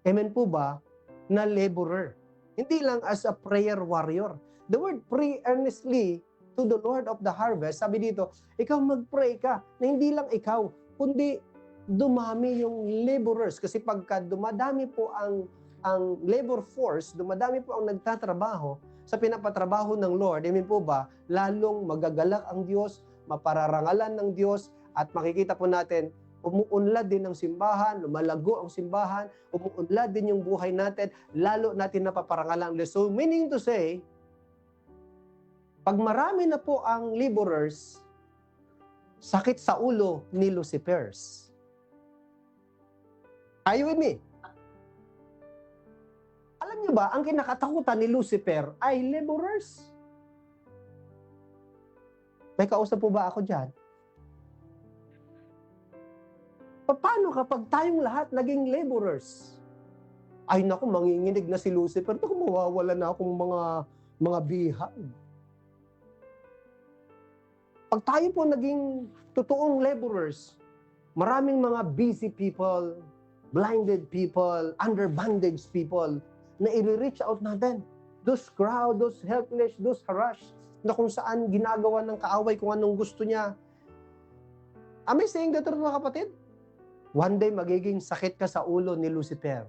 amen po ba, na laborer. Hindi lang as a prayer warrior. The word pray earnestly to the Lord of the harvest, sabi dito, ikaw mag-pray ka, na hindi lang ikaw, kundi dumami yung laborers. Kasi pagka dumadami po ang labor force, dumadami po ang nagtatrabaho sa pinapatrabaho ng Lord, amen po ba, lalong magagalak ang Diyos, mapararangalan ng Diyos, at makikita po natin, umuunlad din ang simbahan, lumalago ang simbahan, umuunlad din yung buhay natin, lalo natin napaparangalan. So meaning to say, pag marami na po ang laborers, sakit sa ulo ni Lucifers. Are you with me? Alam niyo ba, ang kinakatakutan ni Lucifer ay laborers. May kausap po ba ako dyan? Paano kapag tayong lahat naging laborers? Ay naku, manginginig na si Lucifer. Naku, mawawala na akong mga bihan. Pag tayo po naging totoong laborers, maraming mga busy people, blinded people, under bondage people, na i-reach out natin. Those crowd, those helpless, those harassed, na kung saan ginagawa ng kaaway kung anong gusto niya. Am I saying that, mga kapatid? One day, magiging sakit ka sa ulo ni Lucifer.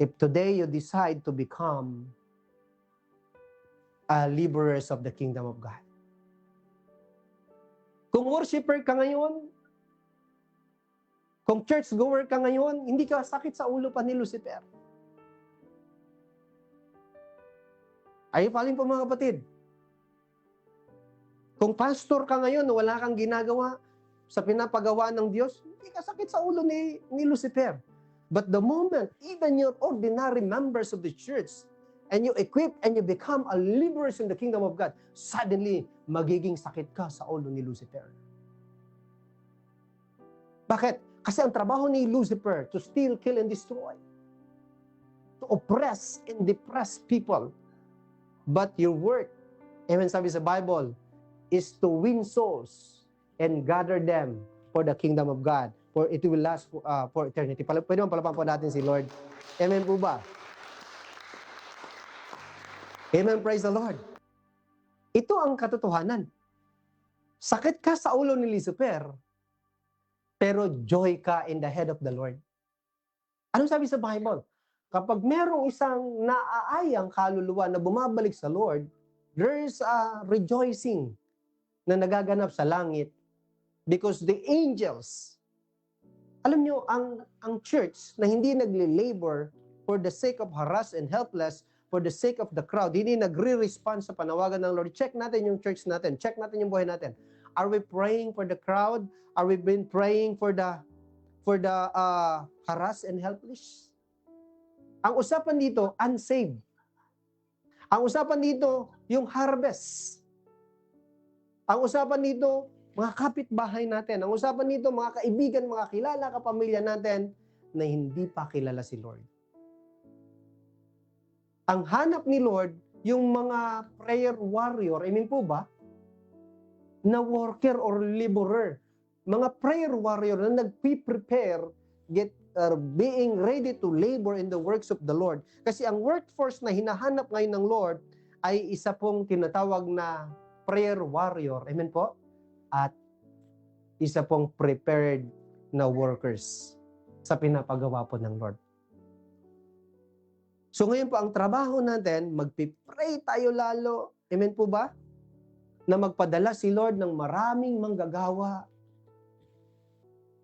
If today you decide to become a laborers of the kingdom of God. Kung worshiper ka ngayon, kung church-goer ka ngayon, hindi ka sakit sa ulo pa ni Lucifer. Are you following po, mga kapatid? Kung pastor ka ngayon, wala kang ginagawa sa pinapagawa ng Diyos, hindi ka sakit sa ulo ni Lucifer. But the moment, even your ordinary members of the church, and you equip and you become a laborers in the kingdom of God, suddenly, magiging sakit ka sa ulo ni Lucifer. Bakit? Kasi ang trabaho ni Lucifer, to steal, kill, and destroy. To oppress and depress people. But your work, amen, sabi sa Bible, is to win souls and gather them for the kingdom of God. For it will last for eternity. Pwede mo palapan po natin si Lord. Amen po ba? Amen, praise the Lord. Ito ang katotohanan. Sakit ka sa ulo ni Lucifer, pero joy ka in the head of the Lord. Anong sabi sa Bible? Kapag merong isang naaayang kaluluwa na bumabalik sa Lord, there is a rejoicing na nagaganap sa langit because the angels, alam nyo, ang church na hindi nagli-labor for the sake of harassed and helpless, for the sake of the crowd. Hindi nagre-respond sa panawagan ng Lord. Check natin yung church natin. Check natin yung buhay natin. Are we praying for the crowd? Are we been praying for the harassed and helpless? Ang usapan dito, unsaved. Ang usapan dito, yung harvest. Ang usapan dito, mga kapitbahay natin. Ang usapan dito, mga kaibigan, mga kilala, kapamilya natin na hindi pa kilala si Lord. Ang hanap ni Lord, yung mga prayer warrior, amen po ba? Na worker or laborer. Mga prayer warrior na nagpe-prepare, being ready to labor in the works of the Lord. Kasi ang workforce na hinahanap ngayon ng Lord ay isa pong tinatawag na prayer warrior. Amen po? At isa pong prepared na workers sa pinapagawa po ng Lord. So ngayon po, ang trabaho natin, magpipray tayo lalo. Amen po ba? Na magpadala si Lord ng maraming manggagawa.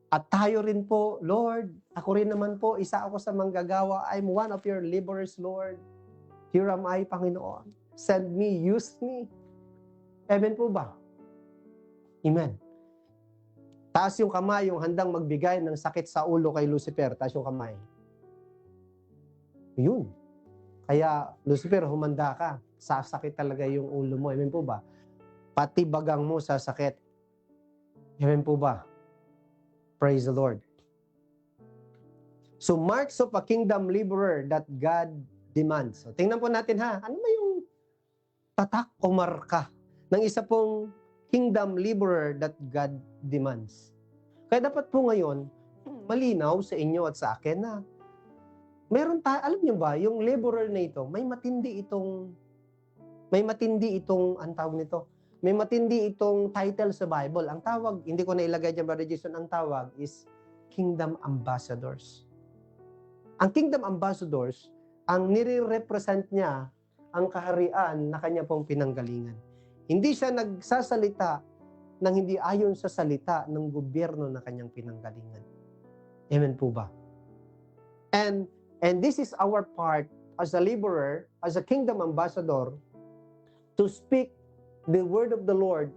At tayo rin po, Lord, ako rin naman po, isa ako sa manggagawa. I'm one of your laborers, Lord. Here am I, Panginoon. Send me, use me. Amen po ba? Amen. Taas yung kamay, yung handang magbigay ng sakit sa ulo kay Lucifer. Taas yung kamay. Yun. Kaya, Lucifer, humanda ka. Sasakit talaga yung ulo mo. Amen po ba? Pati bagang mo sasakit. Amen po ba? Praise the Lord. So, marks of a kingdom laborer that God demands. So, tingnan po natin ha. Ano ba yung tatak o marka ng isa pong kingdom laborer that God demands? Kaya dapat po ngayon, malinaw sa inyo at sa akin na meron tayo, alam niyo ba, yung laborer na ito, may matindi itong, ang tawag nito, may matindi itong title sa Bible. Ang tawag, hindi ko na ilagay dyan, Brother Jason, ang tawag is Kingdom Ambassadors. Ang Kingdom Ambassadors, ang nire-represent niya ang kaharian na kanya pong pinanggalingan. Hindi siya nagsasalita ng hindi ayon sa salita ng gobyerno na kanyang pinanggalingan. Amen po ba? And this is our part as a laborer, as a kingdom ambassador, to speak the word of the Lord,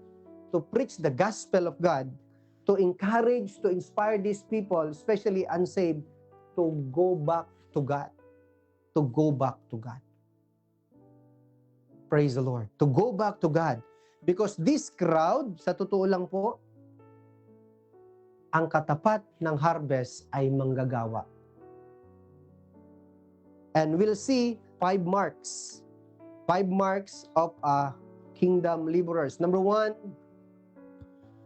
to preach the gospel of God, to encourage, to inspire these people, especially unsaved, to go back to God. To go back to God. Praise the Lord. To go back to God. Because this crowd, sa totoo lang po, ang katapat ng harvest ay manggagawa. And we'll see 5 marks. 5 marks of kingdom laborers. Number 1,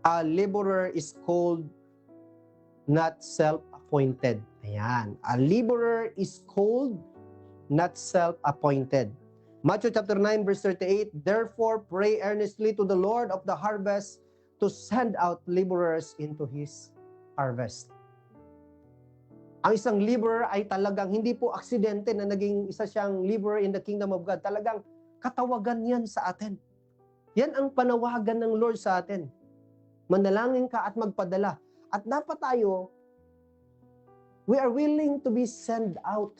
a laborer is called not self-appointed. Ayan. A laborer is called not self-appointed. Matthew chapter 9 verse 38, therefore pray earnestly to the Lord of the harvest to send out laborers into His harvest. Ang isang laborer ay talagang hindi po aksidente na naging isa siyang laborer in the kingdom of God. Talagang katawagan yan sa atin. Yan ang panawagan ng Lord sa atin. Manalangin ka at magpadala. At dapat tayo, we are willing to be sent out.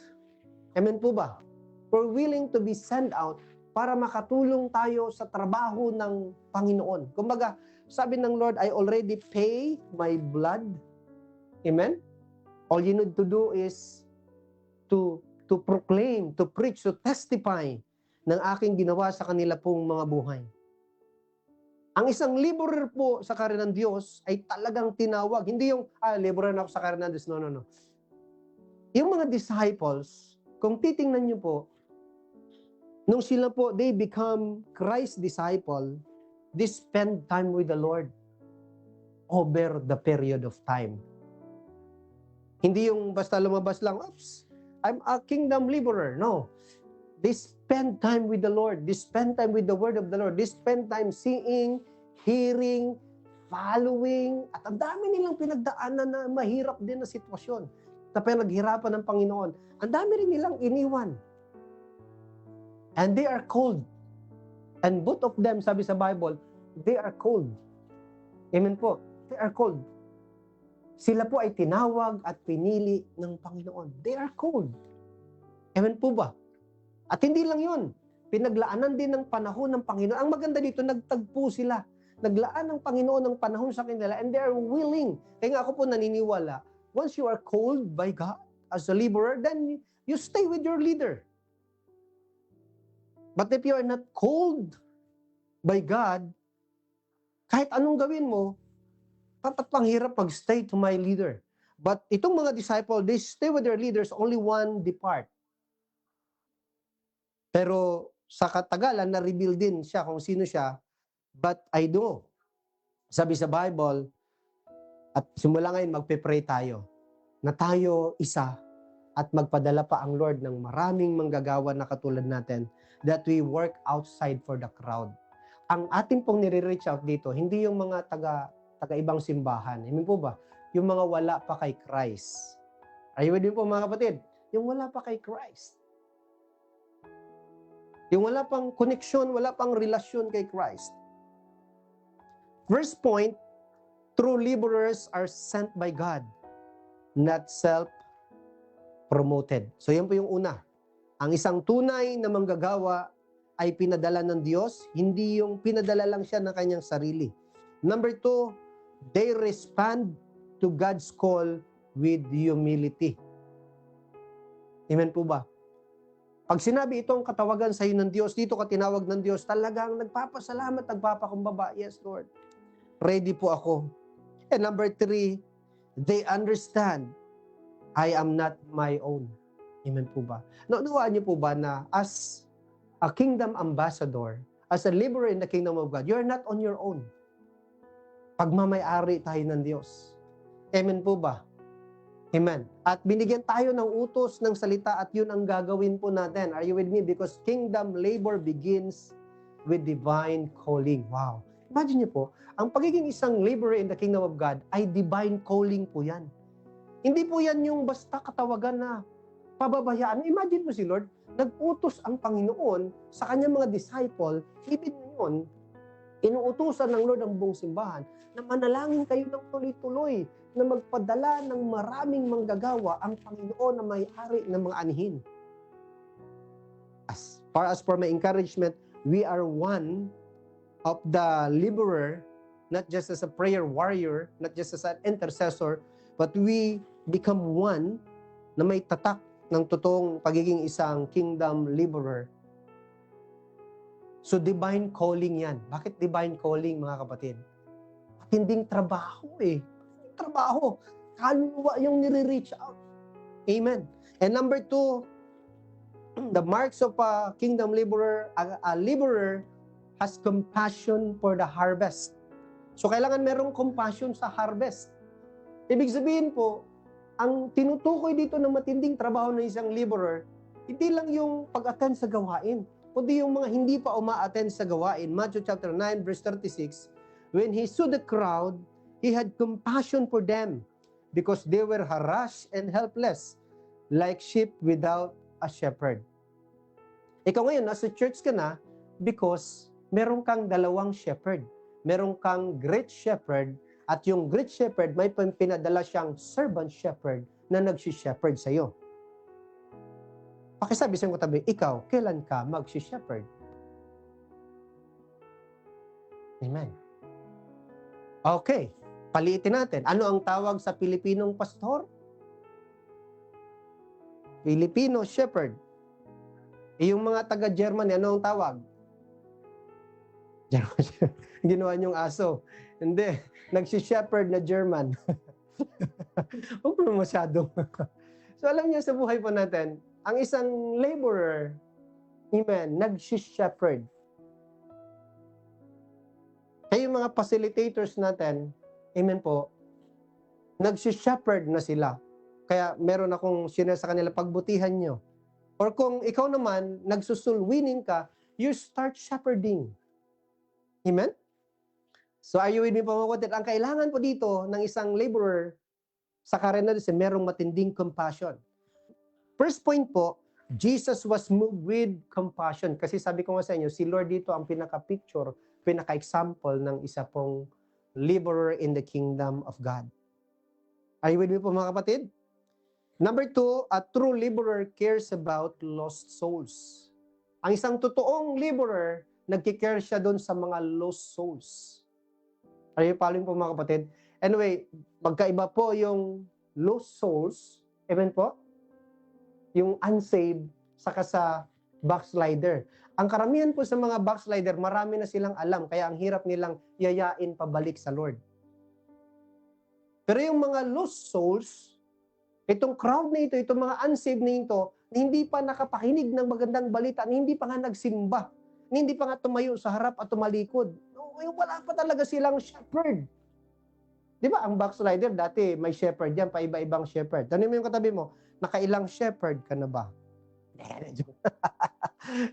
Amen po ba? We're willing to be sent out para makatulong tayo sa trabaho ng Panginoon. Kumbaga, sabi ng Lord, I already pay my blood. Amen? All you need to do is to proclaim, to preach, to testify ng aking ginawa sa kanila pong mga buhay. Ang isang laborer po sa karya ng Diyos ay talagang tinawag. Hindi yung, laborer na ako sa karya ng Diyos. No, no, no. Yung mga disciples, kung titingnan nyo po, nung sila po, they become Christ's disciple, they spend time with the Lord over the period of time. Hindi yung basta lumabas lang, oops, I'm a kingdom laborer. No. They spend time with the Lord. They spend time with the word of the Lord. They spend time seeing, hearing, following. At ang dami nilang pinagdaanan na mahirap din na sitwasyon. Na pinaghirapan ng Panginoon. Ang dami rin nilang iniwan. And they are called. And both of them, sabi sa Bible, they are called. Amen po. They are called. Sila po ay tinawag at pinili ng Panginoon. They are called. Amen po ba? At hindi lang yun, pinaglaanan din ng panahon ng Panginoon. Ang maganda dito, nagtagpo sila. Naglaan ng Panginoon ng panahon sa kanila and they are willing. Kaya nga ako po naniniwala, once you are called by God as a laborer, then you stay with your leader. But if you are not called by God, kahit anong gawin mo, panghirap pag-stay to my leader. But itong mga disciple, they stay with their leaders, only one depart. Pero sa katagalan, na-reveal din siya kung sino siya. But I know, sabi sa Bible, at simula ngayon magpe-pray tayo, na tayo isa at magpadala pa ang Lord ng maraming manggagawa na katulad natin, that we work outside for the crowd. Ang ating pong nire-reach out dito, hindi yung mga taga-ibang simbahan. Amen po ba? Yung mga wala pa kay Christ. Are you with me po mga kapatid? Yung wala pa kay Christ. Yung wala pang connection, wala pang relasyon kay Christ. First point, true laborers are sent by God, not self-promoted. So yan po yung una. Ang isang tunay na manggagawa ay pinadala ng Diyos, hindi yung pinadala lang siya ng kanyang sarili. Number 2, they respond to God's call with humility. Amen po ba? Pag sinabi itong katawagan sa iyo ng Diyos, dito ka tinawag ng Diyos, talagang nagpapasalamat, nagpapakumbaba. Yes, Lord. Ready po ako. And number 3, they understand, I am not my own. Amen po ba? Naunawaan niyo po ba na as a kingdom ambassador, as a laborer in the kingdom of God, you're not on your own. Pagmamay-ari tayo ng Diyos. Amen po ba? Amen. At binigyan tayo ng utos ng salita at yun ang gagawin po natin. Are you with me? Because kingdom labor begins with divine calling. Wow. Imagine niyo po, ang pagiging isang laborer in the kingdom of God ay divine calling po yan. Hindi po yan yung basta katawagan na pababayaan. Imagine mo si Lord, nag-utos ang Panginoon sa kanyang mga disciple, even yun, inuutusan ng Lord ang buong simbahan na manalangin kayo ng tuloy-tuloy na magpadala ng maraming manggagawa ang Panginoon na may-ari ng mga anhin. As far as for my encouragement, we are one of the laborer, not just as a prayer warrior, not just as an intercessor, but we become one na may tatak ng totoong pagiging isang kingdom laborer. So divine calling yan. Bakit divine calling mga kapatid? Matinding trabaho eh. Trabaho. Kaluluwa yung nire-reach out. Amen. And number 2, the marks of a kingdom laborer, a laborer has compassion for the harvest. So kailangan merong compassion sa harvest. Ibig sabihin po, ang tinutukoy dito ng matinding trabaho ng isang laborer, hindi lang yung pag-attend sa gawain, kundi yung mga hindi pa uma-attend sa gawain. Matthew chapter 9 verse 36, when he saw the crowd, he had compassion for them because they were harassed and helpless, like sheep without a shepherd. Ikaw ngayon, nasa church ka na because meron kang dalawang shepherd. Meron kang great shepherd at yung great shepherd may pinadala siyang servant shepherd na nagsi-shepherd sa iyo. Pakisabi sa iyong katabi, ikaw, kailan ka magsi-shepherd? Amen. Okay, paliitin natin. Ano ang tawag sa Pilipinong pastor? Filipino shepherd. Yung mga taga-Germany, ano ang tawag? German. Ginawa niyong aso. Hindi. Nagsi-shepherd na German. Huwag mo masyado. So alam niyo sa buhay po natin, ang isang laborer, amen, nagsi-shepherd. Kaya yung mga facilitators natin, amen po, nagsi-shepherd na sila. Kaya meron akong sinare sa kanila, pagbutihan nyo. Or kung ikaw naman, nagsusulwining ka, you start shepherding. Amen? So are you with me po mga kapatid? Ang kailangan po dito ng isang laborer sa karena doon, merong matinding compassion. First point po, Jesus was moved with compassion. Kasi sabi ko nga sa inyo, si Lord dito ang pinaka-picture, pinaka-example ng isa pong laborer in the kingdom of God. Are you with me po mga kapatid? Number 2, a true laborer cares about lost souls. Ang isang totoong laborer, nagkikare siya doon sa mga lost souls. Are you following po mga kapatid? Anyway, magkaiba po yung lost souls, amen po? Yung unsaved, saka sa backslider. Ang karamihan po sa mga backslider, marami na silang alam, kaya ang hirap nilang yayain pabalik sa Lord. Pero yung mga lost souls, itong crowd na ito, itong mga unsaved na ito, na hindi pa nakapakinig ng magandang balita, na hindi pa nga nagsimba, na hindi pa nga tumayo sa harap at tumalikod. Wala pa talaga silang shepherd. Di ba, ang backslider, dati may shepherd yan, paiba-ibang shepherd. Tanong mo yung katabi mo, nakailang shepherd ka na ba?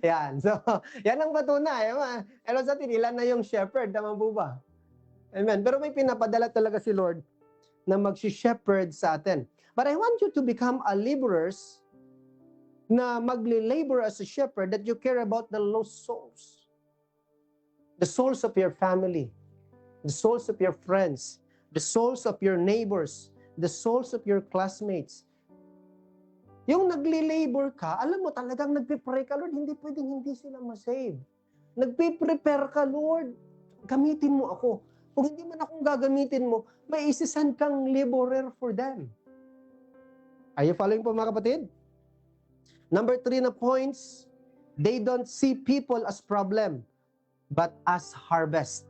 Yan. So, yan ang patunay. Ano sa atin, ilan na yung shepherd, tama po ba? Amen. Pero may pinapadala talaga si Lord na magsi-shepherd sa atin. But I want you to become a laborers na magli-labor as a shepherd that you care about the lost souls. The souls of your family, the souls of your friends, the souls of your neighbors, the souls of your classmates. Yung nagli-labor ka, alam mo talagang nagpe-pray ka, Lord, hindi pwedeng hindi sila masave. Nagpe-prepare ka, Lord, gamitin mo ako. Kung hindi man akong gagamitin mo, may isisend kang laborer for them. Are you following po mga kapatid? Number 3 na points, they don't see people as problem, but as harvest.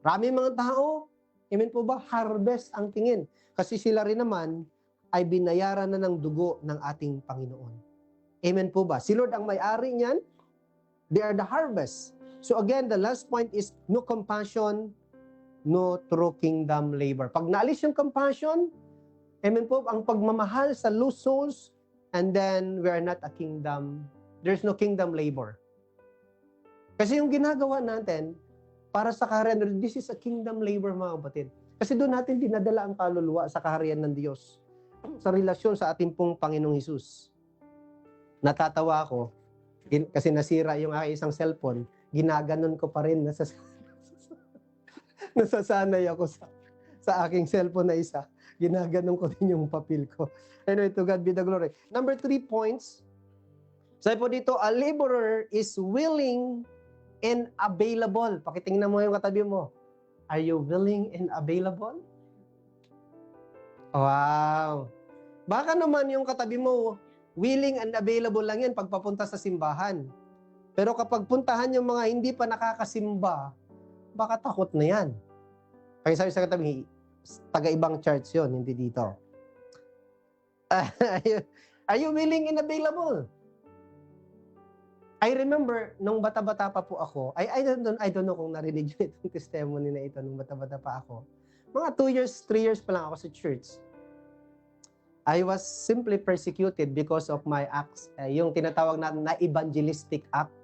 Maraming mga tao, amen po ba, harvest ang tingin. Kasi sila rin naman ay binayaran na ng dugo ng ating Panginoon. Amen po ba? Si Lord ang may-ari niyan, they are the harvest. So again, the last point is no compassion, no true kingdom labor. Pag naalis yung compassion, amen po, ang pagmamahal sa lost souls, and then we are not a kingdom, there's no kingdom labor. Kasi yung ginagawa natin, para sa kaharian, this is a kingdom labor mga kapatid. Kasi doon natin dinadala ang kaluluwa sa kaharian ng Diyos, sa relasyon sa ating pong Panginoong Hesus. Natatawa ako, kasi nasira yung aking isang cellphone, ginaganon ko pa rin, nasasanay ako sa aking cellphone na isa. Ginaganon ko din yung papel ko. Anyway, to God be the glory. Number 3 points. Sabi po dito, a laborer is willing and available. Pakitingnan mo yung katabi mo. Are you willing and available? Wow. Baka naman yung katabi mo, willing and available lang yan pagpapunta sa simbahan. Pero kapag puntahan yung mga hindi pa nakakasimba, baka takot na yan. Kaya sabi sa katabi, taga-ibang church yun, hindi dito. Are you willing and available? I remember, nung bata-bata pa po ako, I don't know kung narinig nyo itong testimony na ito nung bata-bata pa ako. Mga 2 years, 3 years pa lang ako sa church. I was simply persecuted because of my acts. Yung tinatawag na evangelistic act.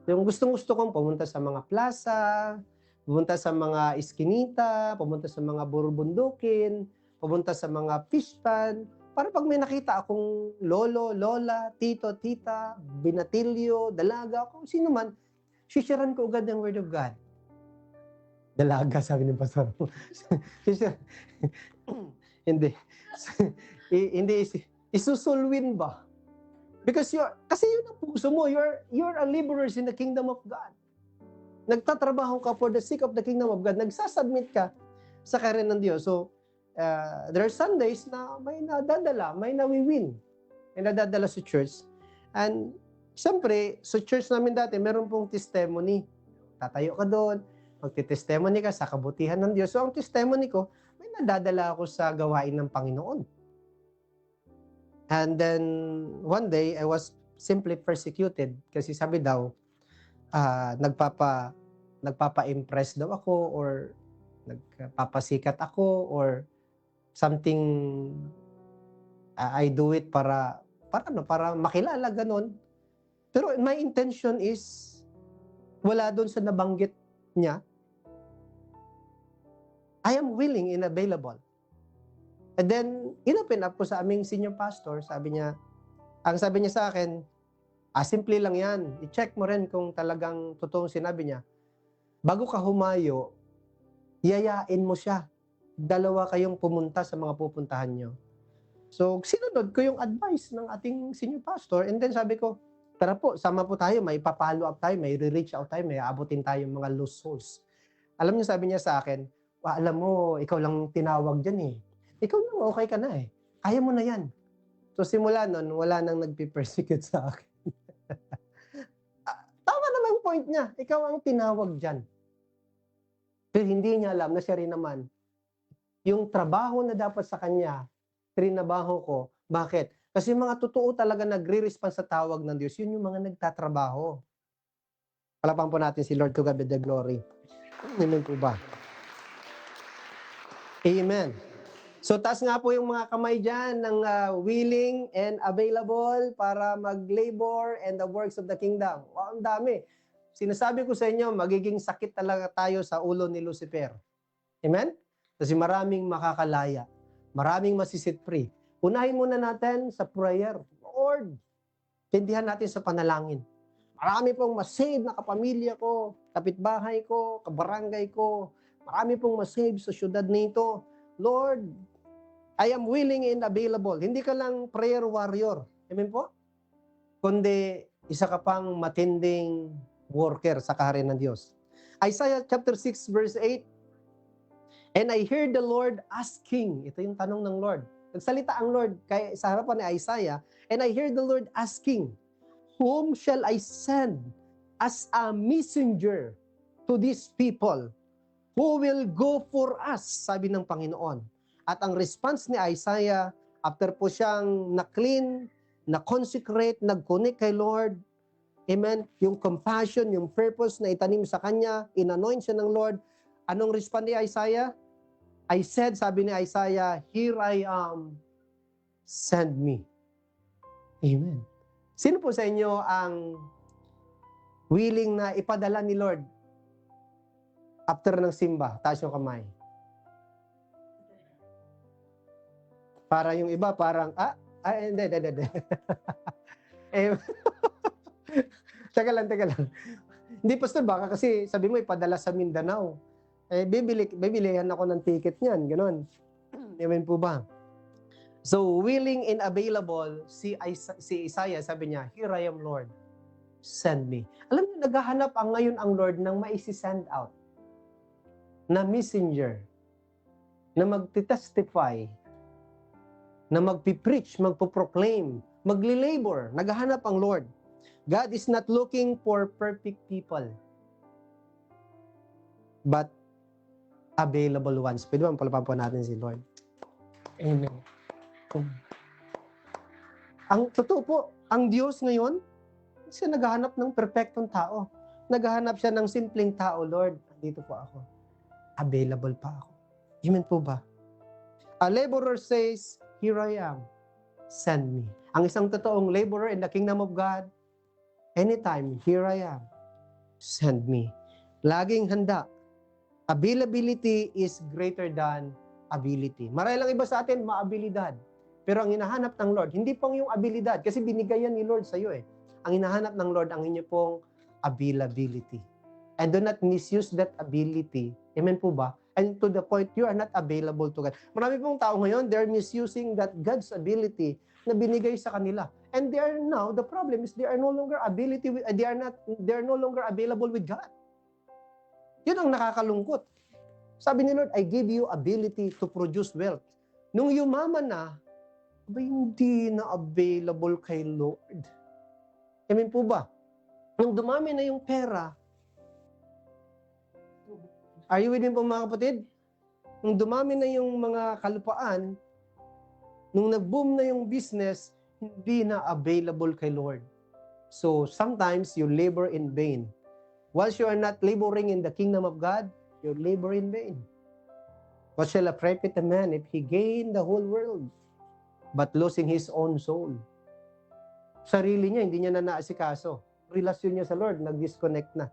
Yung gustong-gusto kong pumunta sa mga plaza, pumunta sa mga iskinita, pumunta sa mga burbundukin, pumunta sa mga fishpan, para pag may nakita akong lolo, lola, tito, tita, binatilyo, dalaga, kung sino man, sisharan ko agad ng Word of God. Dalaga, sabi ng pastor. Hindi. Hindi, isusulwin ba? Because kasi yun ang puso mo, you're a laborers in the kingdom of God. Nagtatrabaho ka for the sake of the kingdom of God. Nagsasubmit ka sa kaharian ng Diyos. So, there are Sundays na may nadadala, may nawiwin. May nadadala sa church. And, siyempre, sa church namin dati, meron pong testimony. Tatayo ka doon, magti-testimony ka sa kabutihan ng Diyos. So, ang testimony ko, may nadadala ako sa gawain ng Panginoon. And then, one day, I was simply persecuted kasi sabi daw, nagpapa-impress daw ako or nagpapasikat ako or something I do it para makilala ganun. Pero my intention is wala doon sa nabanggit niya. I am willing and available. And then, inopen up ko sa aming senior pastor, sabi niya sa akin, simple lang yan. I-check mo rin kung talagang totoong sinabi niya. Bago ka humayo, yayain mo siya. 2 kayong pumunta sa mga pupuntahan nyo. So, sinunod ko yung advice ng ating senior pastor and then sabi ko, Tara po, sama po tayo, may pa-follow up tayo, may re-reach out tayo, may aabutin tayo mga lost souls. Alam niyo, sabi niya sa akin, alam mo, ikaw lang tinawag dyan eh. Ikaw lang, okay ka na eh. Kaya mo na yan. So simula nun, wala nang nagpi-persecute sa akin. Tama naman yung point niya. Ikaw ang tinawag dyan. Pero hindi niya alam na siya rin naman, yung trabaho na dapat sa kanya, trinabaho ko. Bakit? Kasi mga totoo talaga nagre-response sa tawag ng Diyos, yun yung mga nagtatrabaho. Palapan po natin si Lord to God be the glory. Amen po ba? Amen. So taas nga po yung mga kamay dyan ng willing and available para mag-labor and the works of the kingdom. Wow, ang dami. Sinasabi ko sa inyo, magiging sakit talaga tayo sa ulo ni Lucifer. Amen? Kasi maraming makakalaya. Maraming masisit free. Unahin muna natin sa prayer. Lord, tindihan natin sa panalangin. Marami pong masave na kapamilya ko, kapitbahay ko, kabarangay ko. Marami pong masave sa syudad nito. Lord, I am willing and available. Hindi ka lang prayer warrior. Amen po? Kundi isa ka pang matinding worker sa kaharian ng Diyos. Isaiah chapter 6 verse 8. And I heard the Lord asking. Ito yung tanong ng Lord. Nagsalita ang Lord sa harapan ni Isaiah. And I heard the Lord asking, whom shall I send as a messenger to these people? Who will go for us? Sabi ng Panginoon. At ang response ni Isaiah, after po siyang na-clean, na-consecrate, nag-connect kay Lord, amen, yung compassion, yung purpose na itanim sa kanya, in-anoint siya ng Lord, anong response ni Isaiah? I said, sabi ni Isaiah, here I am, send me. Amen. Sino po sa inyo ang willing na ipadala ni Lord after ng simba? Taas yung kamay. Para yung iba, parang, hindi. Teka lang. Hindi, Pastor, baka kasi sabi mo ipadala sa Mindanao. Bibilihan ako ng ticket niyan, gano'n. Amen po ba? So, willing and available, si Isaiah, sabi niya, here I am, Lord, send me. Alam niyo, naghahanap ngayon ang Lord ng maisi-send out na messenger, na magti-testify, na magpipreach, magpo-proclaim, magli-labor. Naghahanap ang Lord. God is not looking for perfect people, but available ones. Pwede ba palapan po natin si Lord? Amen. Ang totoo po, ang Diyos ngayon, siya naghahanap ng perfectong tao. Naghahanap siya ng simpleng tao. Lord, dito po ako. Available pa ako. Amen po ba? A laborer says, here I am. Send me. Ang isang totoong laborer in the kingdom of God, anytime, here I am. Send me. Laging handa. Availability is greater than ability. Marahil lang iba sa atin, maabilidad. Pero ang hinahanap ng Lord, hindi pong yung abilidad, kasi binigay yan ni Lord sa iyo eh. Ang hinahanap ng Lord, ang inyo pong availability. And do not misuse that ability. Amen po ba? And to the point, you are not available to God. Marami pong tao ngayon, they're misusing that God's ability na binigay sa kanila. And they are now, the problem is they are no longer they are no longer available with God. Yun ang nakakalungkot. Sabi ni Lord, I give you ability to produce wealth. Nung yumaman na, hindi na available kay Lord. Amen po ba? Nung dumami na yung pera, are you with me po mga kapatid? Nung dumami na yung mga kalupaan, nung nag-boom na yung business, hindi na available kay Lord. So, sometimes you labor in vain. Once you are not laboring in the kingdom of God, you labor in vain. What shall a profit a man if he gain the whole world, but losing his own soul? Sarili niya, hindi niya na naasikaso. Relasyon niya sa Lord, nag-disconnect na.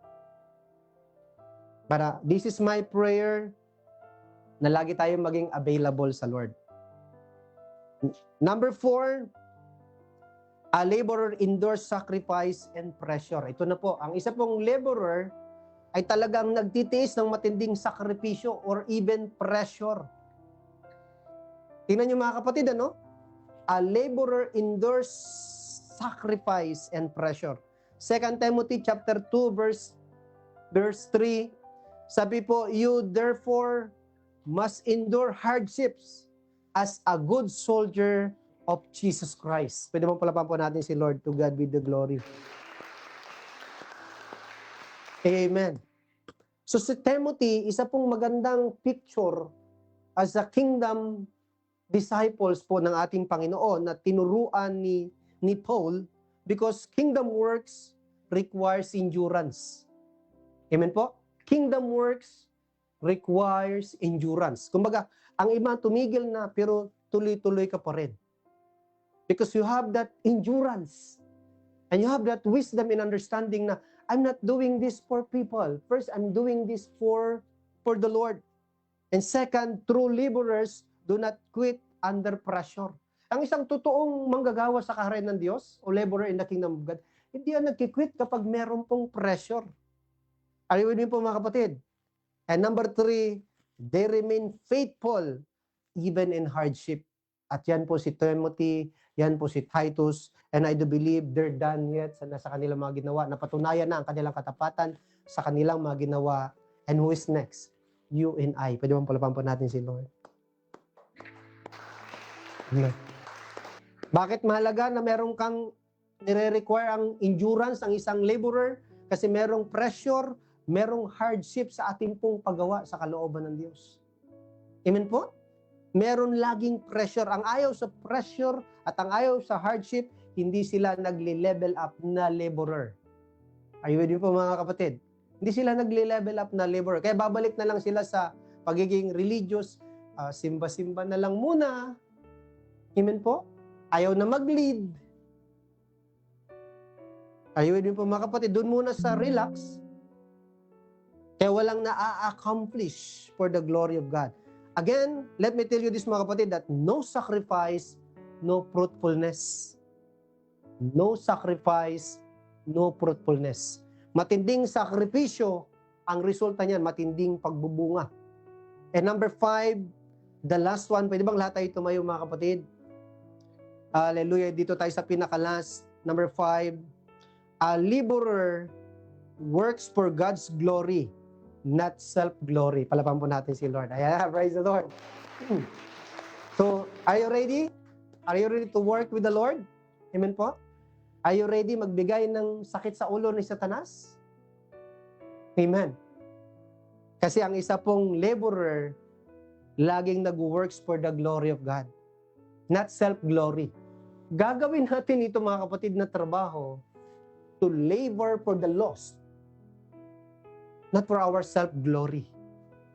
Para, this is my prayer, na lagi tayong maging available sa Lord. Number 4, a laborer endures sacrifice and pressure. Ito na po, ang isa pong laborer ay talagang nagtitiis ng matinding sakripisyo or even pressure. Tingnan niyo mga kapatid, ano? A laborer endures sacrifice and pressure. 2 Timothy chapter 2 verse 3, sabi po, you therefore must endure hardships as a good soldier of Jesus Christ. Pwede mong palapan po natin si Lord. To God be the glory. Amen. So si Timothy, isa pong magandang picture as a kingdom disciples po ng ating Panginoon na tinuruan ni Paul, because kingdom works requires endurance. Amen po? Kingdom works requires endurance. Kumbaga, ang iba tumigil na pero tuloy-tuloy ka pa rin. Because you have that endurance. And you have that wisdom and understanding na I'm not doing this for people. First, I'm doing this for the Lord. And second, true laborers do not quit under pressure. Ang isang totoong manggagawa sa kaharian ng Diyos o laborer in the kingdom of God, hindi yan nagkikwit kapag meron pong pressure. Are you with me po mga kapatid? And number 3, they remain faithful even in hardship. At yan po si Timothy, yan po si Titus, and I do believe they're done yet sa kanilang mga ginawa. Napatunayan na ang kanilang katapatan sa kanilang mga ginawa. And who is next? You and I. Pwede mong palapan po natin si Lord. Amen. Bakit mahalaga na meron kang nire-require ang endurance ng isang laborer? Kasi merong pressure, merong hardship sa ating pong paggawa sa kalooban ng Diyos. Amen po? Meron laging pressure. Ang ayaw sa pressure at ang ayaw sa hardship, hindi sila nagle-level up na laborer. Are you with me po mga kapatid? Hindi sila nagle-level up na laborer. Kaya babalik na lang sila sa pagiging religious, simba-simba na lang muna. Amen po? Ayaw na mag-lead. Are you with me po mga kapatid? Doon muna sa relax. Kaya walang na-accomplish for the glory of God. Again, let me tell you this mga kapatid, that no sacrifice, no fruitfulness. No sacrifice, no fruitfulness. Matinding sakripisyo, ang resulta niyan, matinding pagbubunga. And number 5, the last one, pwede bang lahat tayo tumayo mga kapatid? Hallelujah, dito tayo sa pinaka-last. Number 5, a laborer works for God's glory, not self-glory. Palapan po natin si Lord. Ayan, praise the Lord. So, are you ready? Are you ready to work with the Lord? Amen po? Are you ready magbigay ng sakit sa ulo ni Satanas? Amen. Kasi ang isa pong laborer, laging nag-works for the glory of God, not self-glory. Gagawin natin ito mga kapatid na trabaho to labor for the lost. Not for our self-glory,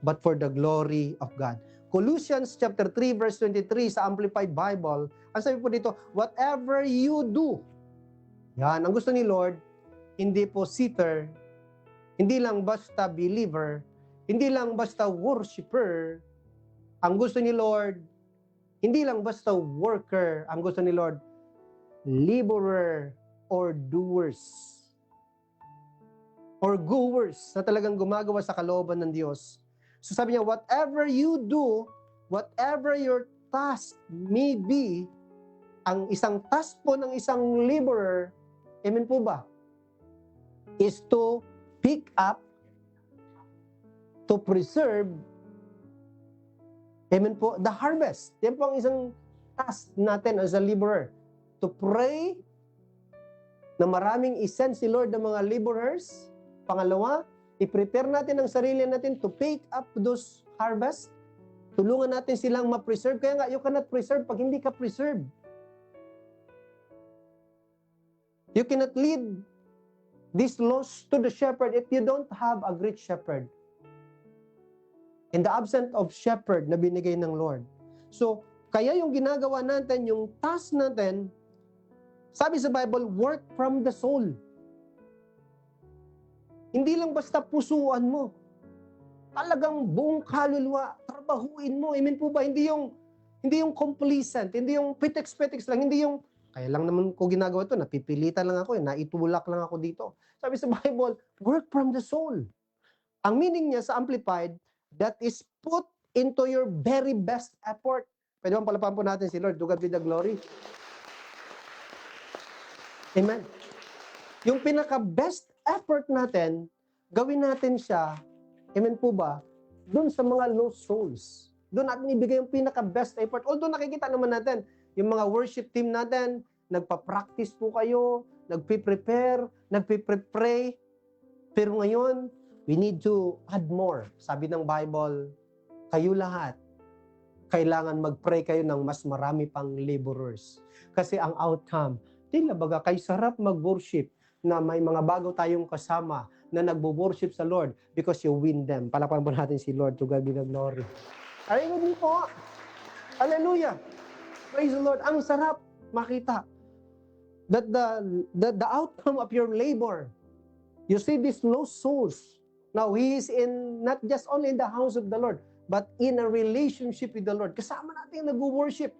but for the glory of God. Colossians chapter 3 verse 23 sa Amplified Bible, ang sabi po dito, whatever you do, yan, ang gusto ni Lord, hindi po seater, hindi lang basta believer, hindi lang basta worshiper, ang gusto ni Lord, hindi lang basta worker, ang gusto ni Lord, laborer or doers. Or goers na talagang gumagawa sa kalooban ng Diyos. So sabi niya, whatever you do, whatever your task may be, ang isang task po ng isang laborer, amen po ba? Is to pick up, to preserve, amen po, the harvest. Yan po ang isang task natin as a laborer. To pray na maraming isend si Lord ng mga laborers. Pangalawa, i-prepare natin ang sarili natin to pick up those harvest. Tulungan natin silang ma-preserve. Kaya nga, you cannot preserve pag hindi ka preserve. You cannot lead this lost to the shepherd if you don't have a great shepherd. In the absence of shepherd na binigay ng Lord. So, kaya yung ginagawa natin, yung task natin, sabi sa Bible, work from the soul. Hindi lang basta pusuan mo. Talagang buong kaluluwa, trabahuin mo. Amen po ba? Hindi yung complacent, hindi yung pitex-pitex lang, hindi yung, kaya lang naman ko ginagawa to, napipilitan lang ako, naitulak lang ako dito. Sabi sa Bible, work from the soul. Ang meaning niya sa Amplified, that is put into your very best effort. Pwede bang palapan po natin si Lord, to God be the glory. Amen. Yung pinaka-best effort natin, gawin natin siya, amen po ba, doon sa mga lost souls. Doon natin ibigay yung pinaka-best effort. Although nakikita naman natin, yung mga worship team natin, nagpa-practice po kayo, nagpe-prepare, nagpe-pray. Pero ngayon, we need to add more. Sabi ng Bible, kayo lahat, kailangan mag-pray kayo ng mas marami pang laborers. Kasi ang outcome, tila baga kay sarap mag-worship na may mga bago tayong kasama na nagbo-worship sa Lord because you win them. Palakpakan po natin si Lord, to God be the glory. Ayun niyo po. Hallelujah. Praise the Lord. Ang sarap makita that the outcome of your labor, you see these lost souls. Now, he is in, not just only in the house of the Lord, but in a relationship with the Lord. Kasama natin yung nag-worship.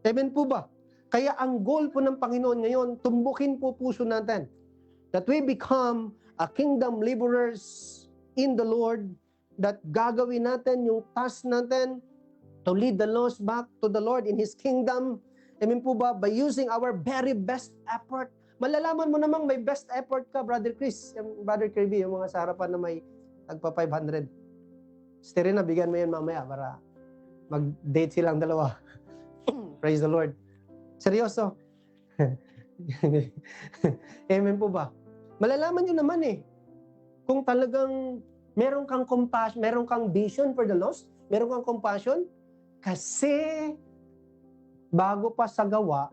Amen po ba? Kaya ang goal po ng Panginoon ngayon, tumbukin po puso natin. That we become a kingdom laborers in the Lord, that gagawin natin yung task natin to lead the lost back to the Lord in His kingdom. Amen po ba? By using our very best effort. Malalaman mo namang may best effort ka, Brother Chris, Brother Kirby, yung mga sa harapan na may tagpa 500. Sterin na, bigyan mo yan mamaya para mag-date silang dalawa. Praise the Lord. Seryoso. Amen po ba? Malalaman nyo naman kung talagang meron kang compassion, meron kang vision for the lost, meron kang compassion, kasi bago pa sa gawa,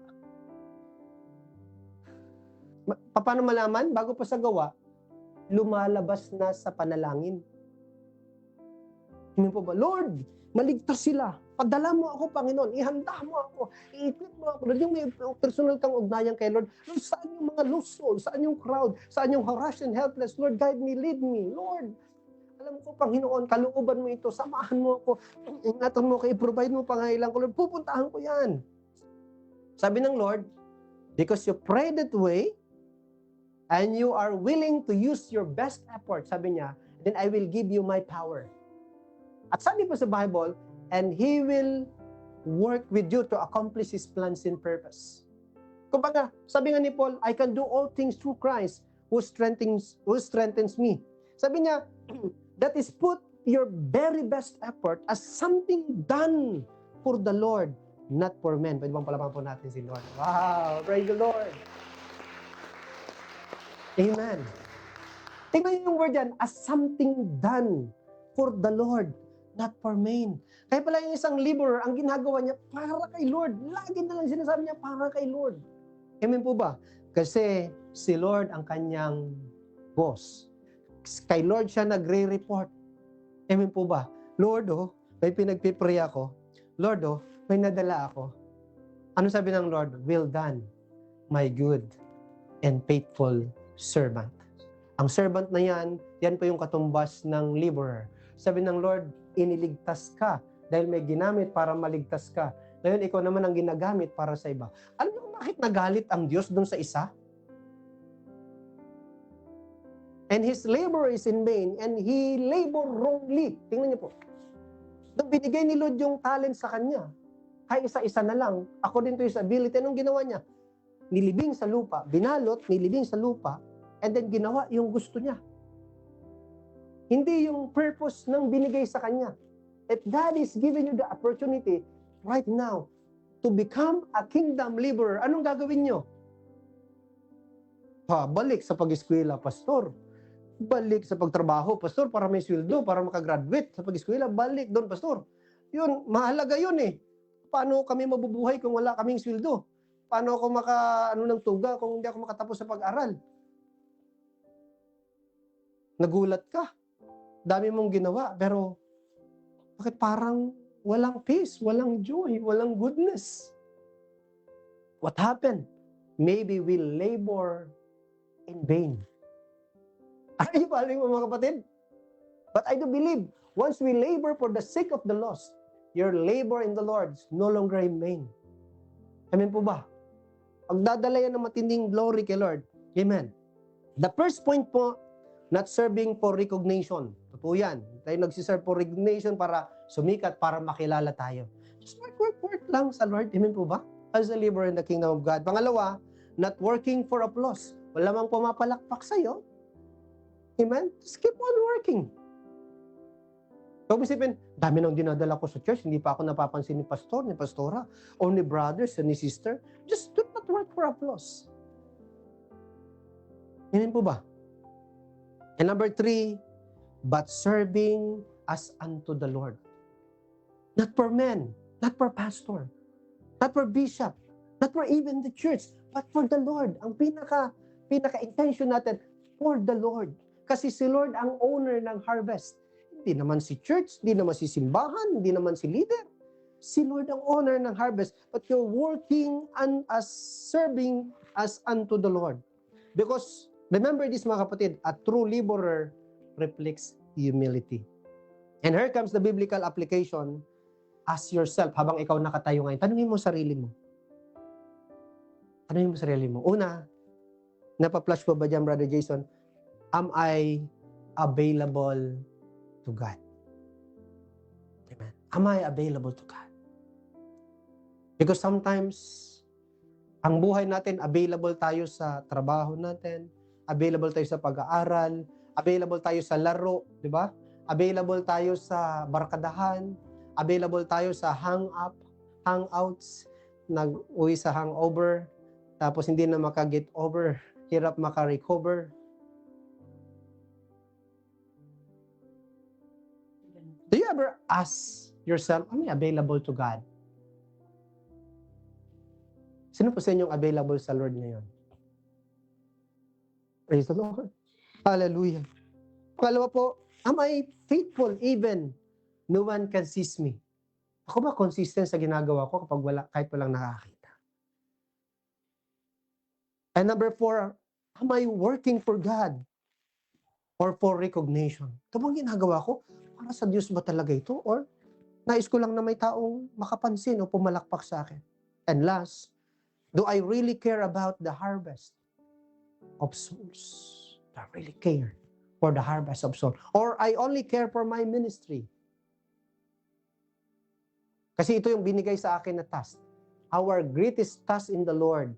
paano malaman? Bago pa sa gawa, lumalabas na sa panalangin. Amen po ba? Lord, maligtas sila. Padala mo ako, Panginoon. Ihanda mo ako. I-equip mo ako. Lord, yung may personal kang ugnayan kay Lord. Lord, saan yung mga lost souls? Saan yung crowd? Saan yung harassed and helpless? Lord, guide me, lead me. Lord, alam ko, Panginoon, kalooban mo ito. Samahan mo ako. Ingatan mo ako. I-provide mo pangailan ko. Lord, pupuntahan ko yan. Sabi ng Lord, because you pray that way, and you are willing to use your best effort, sabi niya, then I will give you my power. At sabi po sa Bible, and He will work with you to accomplish His plans and purpose. Kumbaga, sabi nga ni Paul, I can do all things through Christ who strengthens me. Sabi niya, that is put your very best effort as something done for the Lord, not for men. Pwede bang palapan po natin si Lord? Wow, praise the Lord. Amen. Tingnan yung word yan, as something done for the Lord, not for men. Kaya pala yung isang laborer, ang ginagawa niya, para kay Lord. Lagi na lang sinasabi niya, para kay Lord. Amen po ba? Kasi si Lord ang kanyang boss. Kay Lord siya nagre-report. Amen po ba? Lord, may pinagpipray ako. Lord, may nadala ako. Ano sabi ng Lord? Well done, my good and faithful servant. Ang servant na yan po yung katumbas ng laborer. Sabi ng Lord, iniligtas ka dahil may ginamit para maligtas ka. Ngayon, ikaw naman ang ginagamit para sa iba. Alam niyo kung bakit nagalit ang Diyos dun sa isa? And his labor is in vain, and he labor wrongly. Tingnan niyo po. Nung binigay ni Lord yung talent sa kanya, kaya isa-isa na lang, according to his ability, anong ginawa niya? Nilibing sa lupa, binalot, nilibing sa lupa, and then ginawa yung gusto niya. Hindi yung purpose ng binigay sa kanya. If God is giving you the opportunity right now to become a kingdom laborer, anong gagawin nyo? Balik sa pag-eskwela, pastor. Balik sa pagtrabaho, pastor, para may sweldo, para makagraduate sa pag-eskwela. Balik doon, pastor. Yun, mahalaga yun Paano kami mabubuhay kung wala kaming sweldo? Paano ako ng tuga kung hindi ako makatapos sa pag-aral? Nagulat ka. Dami mong ginawa, pero bakit parang walang peace, walang joy, walang goodness? What happened? Maybe we labor in vain. Are you following mo, mga kapatid? But I do believe, once we labor for the sake of the lost, your labor in the Lord is no longer in vain. Amen po ba? Pagdadala yan ng matinding glory kay Lord. Amen. The first point po, not serving for recognition. Totoo yan. Tayo nagsiserve for recognition para sumikat, para makilala tayo. Just work lang sa Lord. Amen po ba? As a laborer in the kingdom of God. Pangalawa, not working for applause. Wala mang pumapalakpak sa'yo. Amen? Just keep on working. Huwag mo isipin, dami nang dinadala ko sa church, hindi pa ako napapansin ni pastor, ni pastora, o ni brothers, o ni sister. Just do not work for applause. Amen po ba? And number 3, but serving as unto the Lord. Not for men, not for pastor, not for bishop, not for even the church, but for the Lord. Ang pinaka-intention natin, for the Lord. Kasi si Lord ang owner ng harvest. Hindi naman si church, hindi naman si simbahan, hindi naman si leader. Si Lord ang owner ng harvest, but you're working and as serving as unto the Lord. Because, remember this mga kapatid, a true laborer reflects humility. And here comes the biblical application. Ask yourself, habang ikaw nakatayo ngayon, tanungin mo sarili mo. Tanungin mo sarili mo. Una, napa-flash ko ba dyan, Brother Jason? Am I available to God? Amen. Am I available to God? Because sometimes, ang buhay natin, available tayo sa trabaho natin, available tayo sa pag-aaral, available tayo sa laro, di ba? Available tayo sa barkadahan, available tayo sa hangouts, nag-uwi sa hangover, tapos hindi na maka-get over, hirap maka-recover. Do you ever ask yourself, am I available to God? Sino po sa inyong available sa Lord ngayon? Praise the Lord. Hallelujah. Pangalawa po, am I faithful even no one can seize me? Ako ba consistent sa ginagawa ko kahit walang nakakita? And number 4, am I working for God or for recognition? Ito bang ginagawa ko? Para sa Diyos ba talaga ito? Or nais ko lang na may taong makapansin o pumalakpak sa akin? And last, do I really care about the harvest of souls? Do I really care for the harvest of souls? Or I only care for my ministry? Kasi ito yung binigay sa akin na task. Our greatest task in the Lord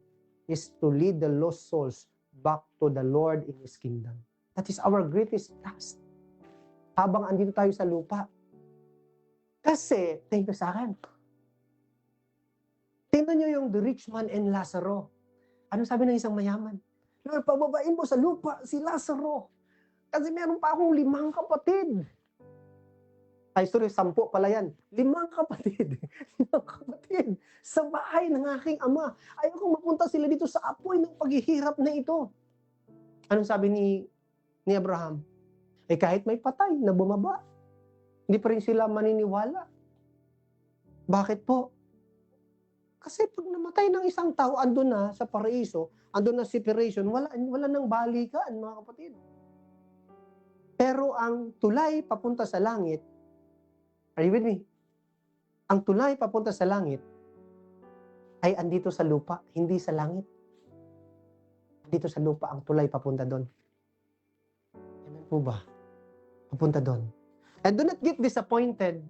is to lead the lost souls back to the Lord in His kingdom. That is our greatest task. Habang andito tayo sa lupa. Kasi, tingnan sa akin. Tingnan nyo yung the rich man and Lazaro. Ano sabi ng isang mayaman? Lord, pababain mo sa lupa si Lazaro. Kasi meron pa akong 5 kapatid. Ay, sorry, 10 pala yan. 5 kapatid. 5 kapatid. Sa bahay ng aking ama. Ayokong mapunta sila dito sa apoy ng paghihirap na ito. Anong sabi ni Abraham? Eh kahit may patay na bumaba, hindi pa rin sila maniniwala. Bakit po? Kasi pag namatay ng isang tao, andun na sa paraiso, andun na separation, wala nang balikan, mga kapatid. Pero ang tulay papunta sa langit, are you with me? Ang tulay papunta sa langit ay andito sa lupa, hindi sa langit. Andito sa lupa ang tulay papunta doon. Amen po ba? Papunta doon. And do not get disappointed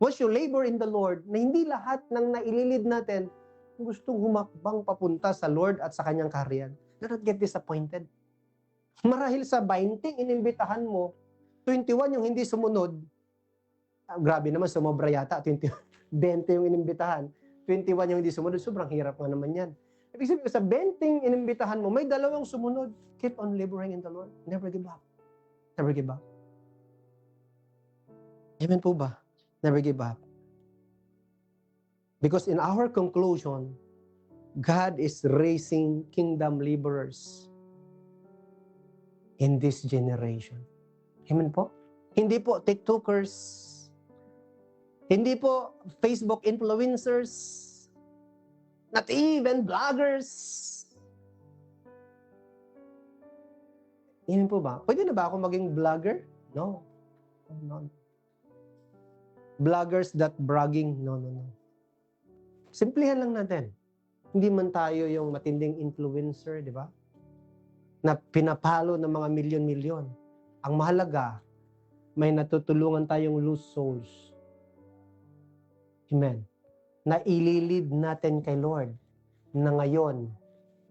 once you labor in the Lord na hindi lahat ng naililid natin gustong humakbang papunta sa Lord at sa kanyang kaharian. Do not get disappointed. Marahil sa 20 inimbitahan mo, 21 yung hindi sumunod. Grabe naman, sumobra yata. 20 yung inimbitahan. 21 yung hindi sumunod. Sobrang hirap nga naman yan. Ibig sabihin, sa 20 inimbitahan mo, may 2 sumunod. Keep on laboring in the Lord. Never give up. Never give up. Amen po ba? Never give up. Because in our conclusion, God is raising kingdom laborers in this generation. Amen po? Hindi po TikTokers, hindi po Facebook influencers, not even bloggers. Amen po ba? Pwede na ba ako maging vlogger? No. No. Bloggers that bragging, no. Simplihan lang natin. Hindi man tayo yung matinding influencer, di ba? Na pinapalo ng mga milyon-milyon. Ang mahalaga, may natutulungan tayong lost souls. Amen. Na ililid natin kay Lord na ngayon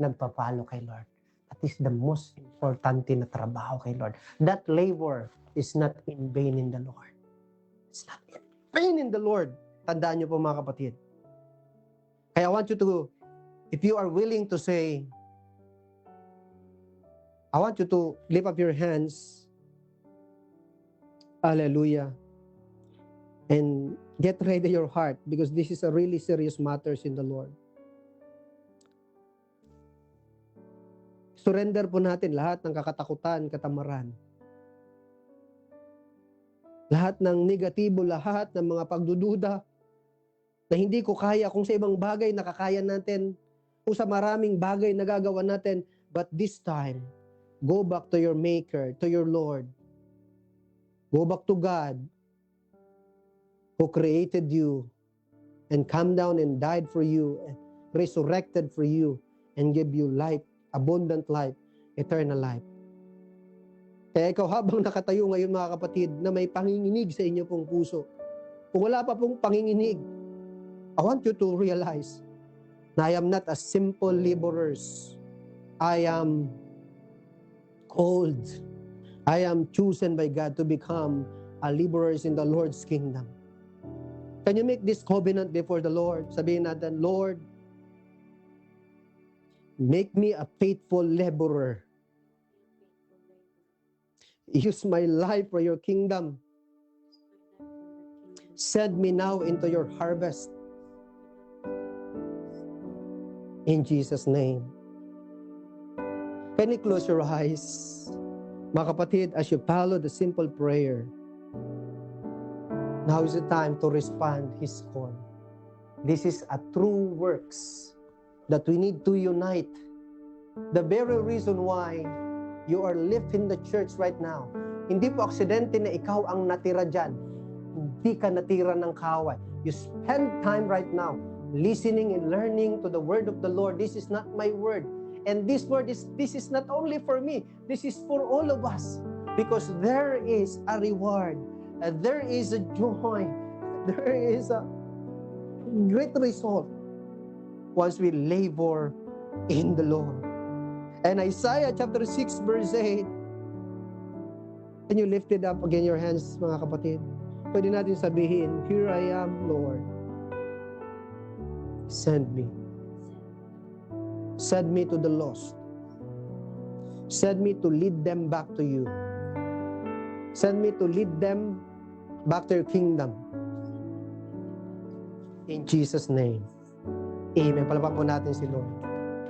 nagpapalo kay Lord. That is the most important na trabaho kay Lord. That labor is not in vain in the Lord. It's not in vain in the Lord. Tandaan niyo po mga kapatid. Kaya I want you to, if you are willing to say, I want you to lift up your hands. Hallelujah. And get ready your heart because this is a really serious matters in the Lord. Surrender po natin lahat ng kakatakutan, katamaran. Lahat ng negatibo, lahat ng mga pagdududa na hindi ko kaya kung sa ibang bagay nakakaya natin, kung sa maraming bagay nagagawa natin, but this time, go back to your Maker, to your Lord. Go back to God who created you and come down and died for you, and resurrected for you, and give you life, abundant life, eternal life. Kaya ikaw habang nakatayo ngayon mga kapatid na may panginginig sa inyo pong puso, kung wala pa pong panginginig, I want you to realize na I am not a simple laborers. I am called. I am chosen by God to become a laborers in the Lord's kingdom. Can you make this covenant before the Lord? Sabihin natin, Lord, make me a faithful laborer. Use my life for your kingdom. Send me now into your harvest. In Jesus' name. Can you close your eyes? Mga kapatid, as you follow the simple prayer, now is the time to respond His call. This is a true works that we need to unite. The very reason why you are left in the church right now, hindi po aksidente na ikaw ang natira dyan. Hindi ka natira ng kaway. You spend time right now listening and learning to the word of the Lord. This is not my word. And this word is not only for me. This is for all of us. Because there is a reward. There is a joy. There is a great result once we labor in the Lord. And Isaiah chapter 6 verse 8, can you lift it up again your hands mga kapatid? Pwede natin sabihin, here I am, Lord. Send me. Send me to the lost. Send me to lead them back to you. Send me to lead them back to your kingdom. In Jesus' name. Amen. Palapakan po natin si Lord.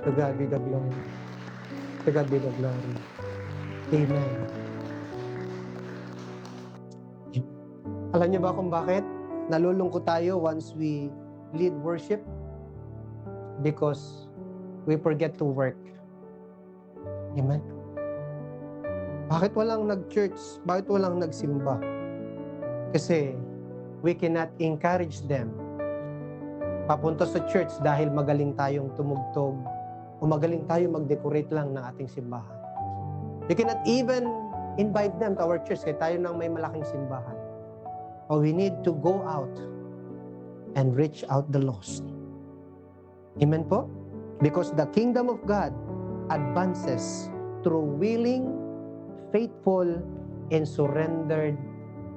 To God be the glory. To God be the glory. Amen. Alam niyo ba kung bakit nalulungkot tayo once we lead worship? Because we forget to work. Amen. Bakit walang nag-church? Bakit walang nagsimba? Kasi we cannot encourage them papunta sa church dahil magaling tayong tumugtog o magaling tayo mag-decorate lang ng ating simbahan. You cannot even invite them to our church kaya tayo nang may malaking simbahan. Or we need to go out and reach out the lost. Amen po? Because the kingdom of God advances through willing, faithful, and surrendered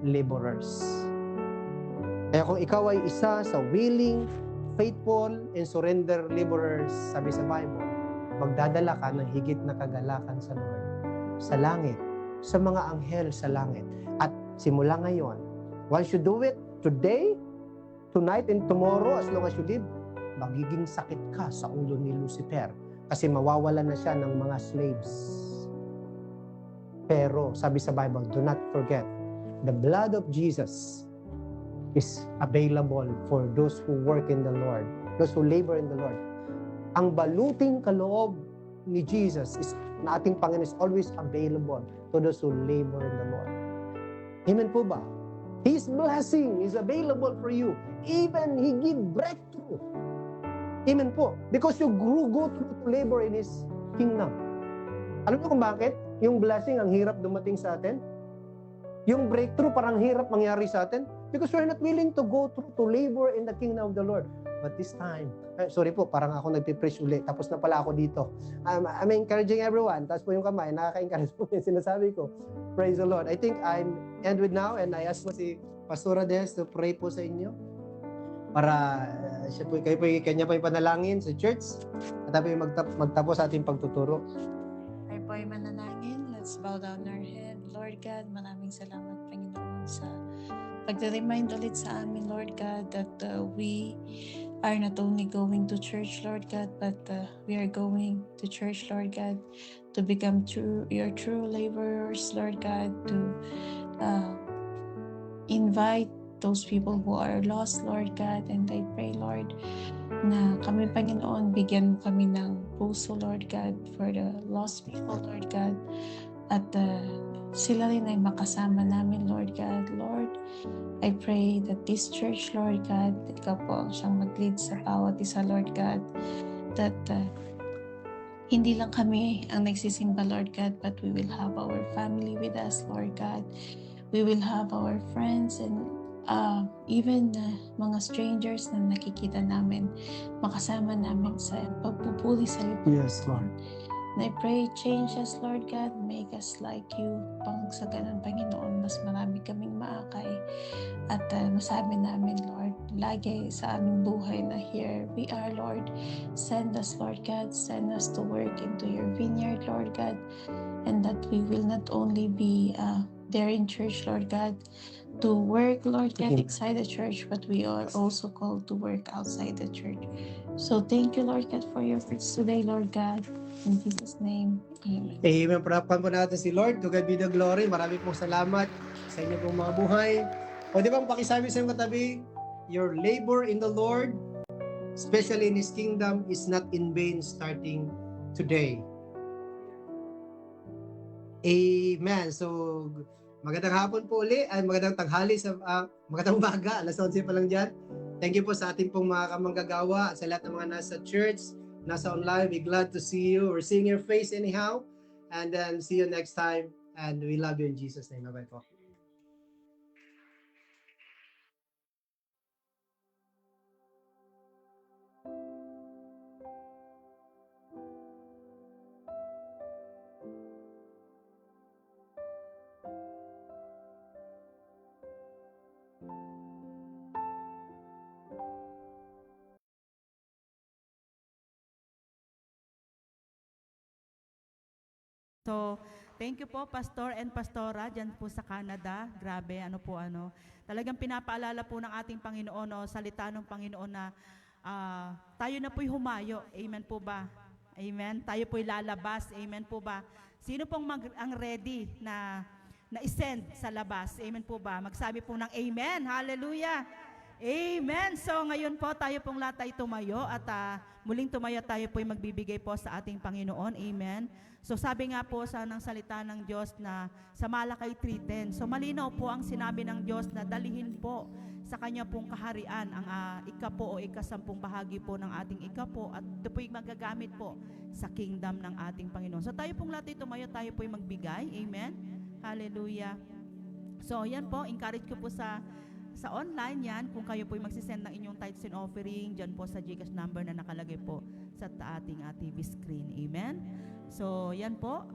laborers. Kaya kung ikaw ay isa sa willing, faithful, and surrendered laborers, sabi sa Bible, magdadala ka ng higit na kagalakan sa Lord, sa langit, sa mga anghel sa langit. At simula ngayon, once you do it today, tonight, and tomorrow, as long as you live, magiging sakit ka sa ulo ni Lucifer kasi mawawala na siya ng mga slaves. Pero, sabi sa Bible, do not forget, the blood of Jesus is available for those who work in the Lord, those who labor in the Lord. Ang baluting kaloob ni Jesus na ating Panginoon is always available to those who labor in the Lord. Amen po ba? His blessing is available for you. Even He give breakthrough. Amen po. Because you go through to labor in His kingdom. Alam niyo kung bakit? Yung blessing ang hirap dumating sa atin? yung breakthrough parang hirap mangyari sa atin because we're not willing to go through to labor in the kingdom of the Lord. But this time, sorry po, parang ako nagpipreach uli. Tapos na pala ako dito. I'm encouraging everyone. Tapos po yung kamay, nakaka-encourage po yung sinasabi ko. Praise the Lord. I think I'm end with now and I ask po si Pastora Des to pray po sa inyo para kanya po yung panalangin sa church at tayo magtapos sa ating pagtuturo. Tayo po ay mananangin. Let's bow down our head. Lord God, maraming salamat, Panginoon, sa pag-remind ulit sa amin, Lord God, that we are not only going to church, Lord God, but we are going to church, Lord God, to become your true laborers, Lord God, to invite those people who are lost, Lord God. And I pray, Lord, na kami, Panginoon, bigyan mo kami ng puso, Lord God, for the lost people, Lord God. At sila rin ay makasama namin, Lord God. Lord, I pray that this church, Lord God, ikaw po ang siyang mag-lead sa bawat isa, Lord God, that hindi lang kami ang nagsisimba, Lord God, but we will have our family with us, Lord God. We will have our friends and even mga strangers na nakikita namin, makasama namin sa pagpupuli sa iyo. Yes, Lord. And I pray, change us, Lord God, make us like you. Pang sa ganun, Panginoon, mas marami kaming maakay. At masabi namin, Lord, lagi sa aming buhay na here we are, Lord. Send us, Lord God, send us to work into your vineyard, Lord God. And that we will not only be there in church, Lord God, to work, Lord God, inside the church, but we are also called to work outside the church. So thank you, Lord God, for your words today, Lord God. In Jesus' name, amen. Amen. Parapan po natin si Lord. To God be the glory. Marami pong salamat sa inyo pong mga buhay. O di bang pakisabi sa iyong katabi, your labor in the Lord, especially in His kingdom, is not in vain starting today. Amen. So, magandang hapon po uli, ay magandang tanghali, magandang umaga, alas 11 pa lang dyan. Thank you po sa ating pong mga kamanggagawa, sa lahat ng mga nasa church, nasa online. We're glad to see you. We're seeing your face anyhow. And then see you next time. And we love you in Jesus' name. Bye-bye po. So, thank you po, Pastor and Pastora, dyan po sa Canada. Grabe, Talagang pinapaalala po ng ating Panginoon, salita ng Panginoon na tayo na po'y humayo. Amen po ba? Amen. Tayo po'y lalabas. Amen po ba? Sino pong ang ready na isend sa labas? Amen po ba? Magsabi po ng Amen. Hallelujah. Amen. So ngayon po tayo pong lahat ay tumayo at muling tumayo tayo po'y magbibigay po sa ating Panginoon. Amen. So sabi nga po ng salita ng Diyos na sa Malakay 3:10. So malinaw po ang sinabi ng Diyos na dalihin po sa kanya pong kaharian ang ikapo o ikasampung bahagi po ng ating ikapo at ito po'y magagamit po sa kingdom ng ating Panginoon. So tayo pong lahat ay tumayo, tayo po'y magbigay. Amen. Hallelujah. So yan po, encourage ko po sa online yan, kung kayo po'y magsisend ng inyong tithes and offering, dyan po sa GCash number na nakalagay po sa ating TV screen. Amen? So, yan po.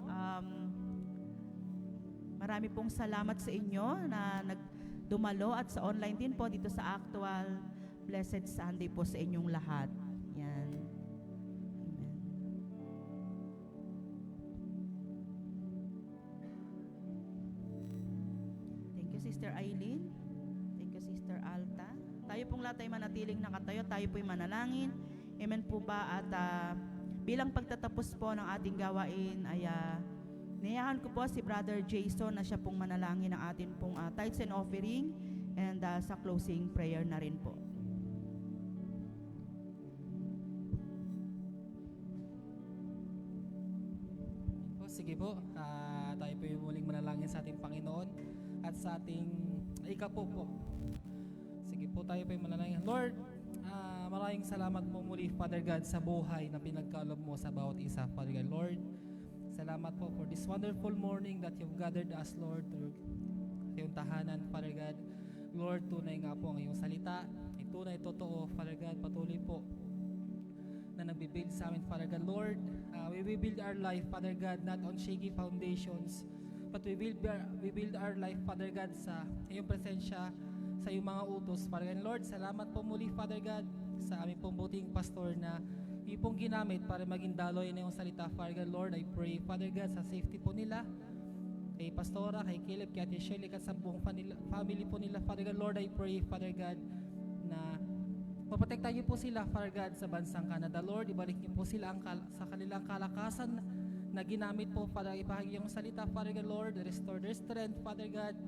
Marami pong salamat sa inyo na nagdumalo at sa online din po dito sa Actual. Blessed Sunday po sa inyong lahat. Yan. Amen. Thank you, Sister Eileen. Sister Alta. Tayo pong lahat ay manatiling nakatayo, tayo po'y manalangin. Amen po ba? At bilang pagtatapos po ng ating gawain ay niyahan ko po si Brother Jason na siya pong manalangin ng ating pong tithes and offering and sa closing prayer na rin po. Sige po, tayo po yung muling manalangin sa ating Panginoon at sa ating ikapo po. Sige po, tayo po yung manalangin. Lord, maraming salamat po muli, Father God, sa buhay na pinagkaloob mo sa bawat isa, Father God. Lord, salamat po for this wonderful morning that you've gathered us, Lord, to sa iyong tahanan, Father God. Lord, tunay nga po ang iyong salita, ay tunay, totoo, Father God, patuloy po na nagbibuild sa amin, Father God. Lord, we will build our life, Father God, not on shaky foundations, but we build our life, Father God, sa iyong presensya, sa iyong mga utos, Father God. Lord, salamat po muli, Father God, sa aming pong buting pastor na iyong pong ginamit para maging daloy na iyong salita, Father God. Lord, I pray, Father God, sa safety po nila, kay Pastora, kay Caleb, kay Ate Shirley, at sa buong family po nila, Father God. Lord, I pray, Father God, na maprotektahan niyo po sila, Father God, sa bansang Canada. Lord, ibalik niyo po sila sa kanilang kalakasan na ginamit po para ipahagi yung salita, Father God. Lord, restore their strength, Father God,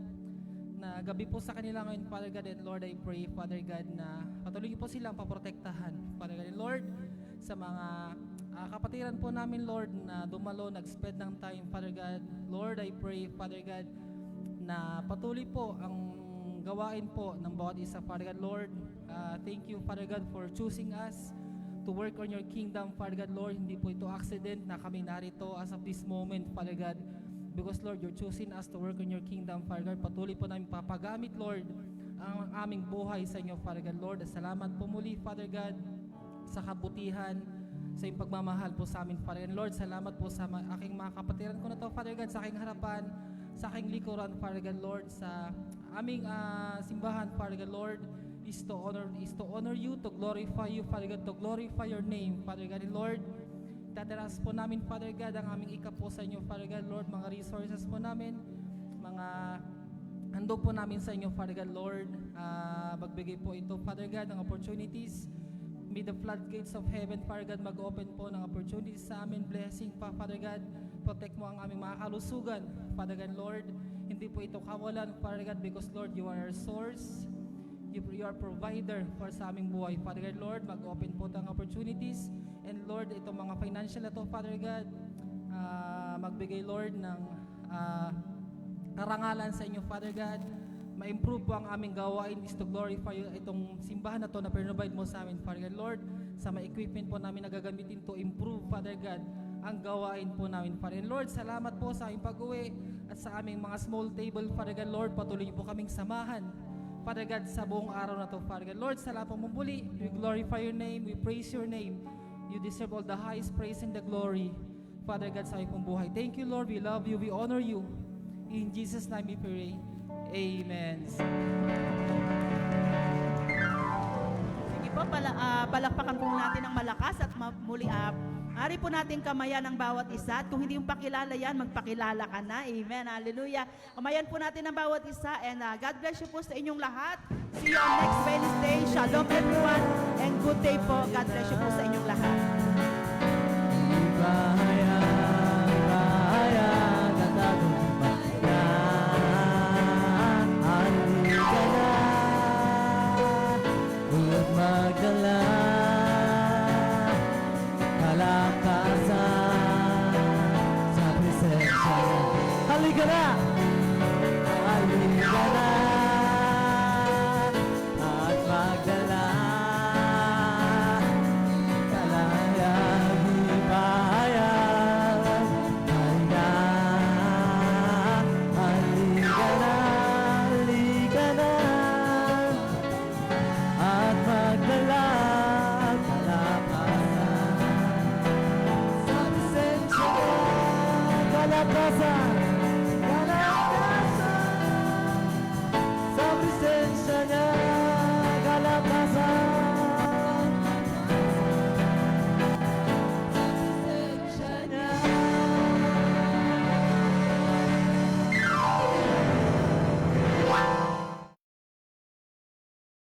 na gabi po sa kanila ngayon, Father God. And Lord, I pray, Father God, na patuloy niyo po silang paprotektahan, Father God. And Lord, sa mga kapatiran po namin, Lord, na dumalo, nag-spend ng time, Father God. Lord, I pray, Father God, na patuloy po ang gawain po ng bawat isa, Father God. Lord, thank you, Father God, for choosing us to work on your kingdom, Father God. Lord, hindi po ito accident na kami narito as of this moment, Father God, because Lord, you're choosing us to work on your kingdom, Father God. Patuloy po namin papagamit, Lord, ang aming buhay sa inyo, Father God. Lord, salamat po muli, Father God, sa kabutihan, sa iyong pagmamahal po sa amin, Father God. Lord, salamat po sa aking mga kapatiran ko na to, Father God, sa aking harapan, sa aking likuran, Father God. Lord, sa aming simbahan, Father God. Lord, is to honor you, to glorify you, Father God, to glorify your name, Father God. And Lord, tataras po namin, Father God, ang aming ikap po sa inyo, Father God. Lord, mga resources po namin, mga handog po namin sa inyo, Father God. Lord, magbigay po ito, Father God, ng opportunities. May the floodgates of heaven, Father God, mag-open po ng opportunities sa amin, blessing pa, Father God. Protect mo ang aming mga kalusugan, Father God. Lord, hindi po ito kawalan, Father God, because Lord, you are our source. You are provider for sa aming buhay, Father God. Lord, mag-open po ng opportunities. And Lord, itong mga financial na to, Father God, magbigay, Lord, ng karangalan sa inyo, Father God. Ma-improve po ang aming gawain is to glorify itong simbahan na to na provide mo sa amin, Father God. Lord, sa mga equipment po namin na gagamitin to improve, Father God, ang gawain po namin, Father God. Lord, salamat po sa aming pag-uwi at sa aming mga small table, Father God. Lord, patuloy niyo po kaming samahan, Father God, sa buong araw na to, Father God. Lord, salamat po muli. We glorify your name. We praise your name. You deserve all the highest praise and the glory, Father God, sa aming buhay. Thank you, Lord. We love you. We honor you. In Jesus' name we pray. Amen. Sige po, palakpakan po natin ng malakas at muli ari po natin kamayan ng bawat isa. At kung hindi yung pakilala yan, magpakilala ka na. Amen. Hallelujah. Kamayan po natin ng bawat isa. And God bless you po sa inyong lahat. See you on next Wednesday. Shalom everyone. And good day po. God bless you po sa inyong lahat. Magdala kalakasan sa presensya. Halika na! Halika na! At magdala kalayang himayan. Halika! Halika na! Halika na! At magdala kalakasan sa presensya, kalakasan.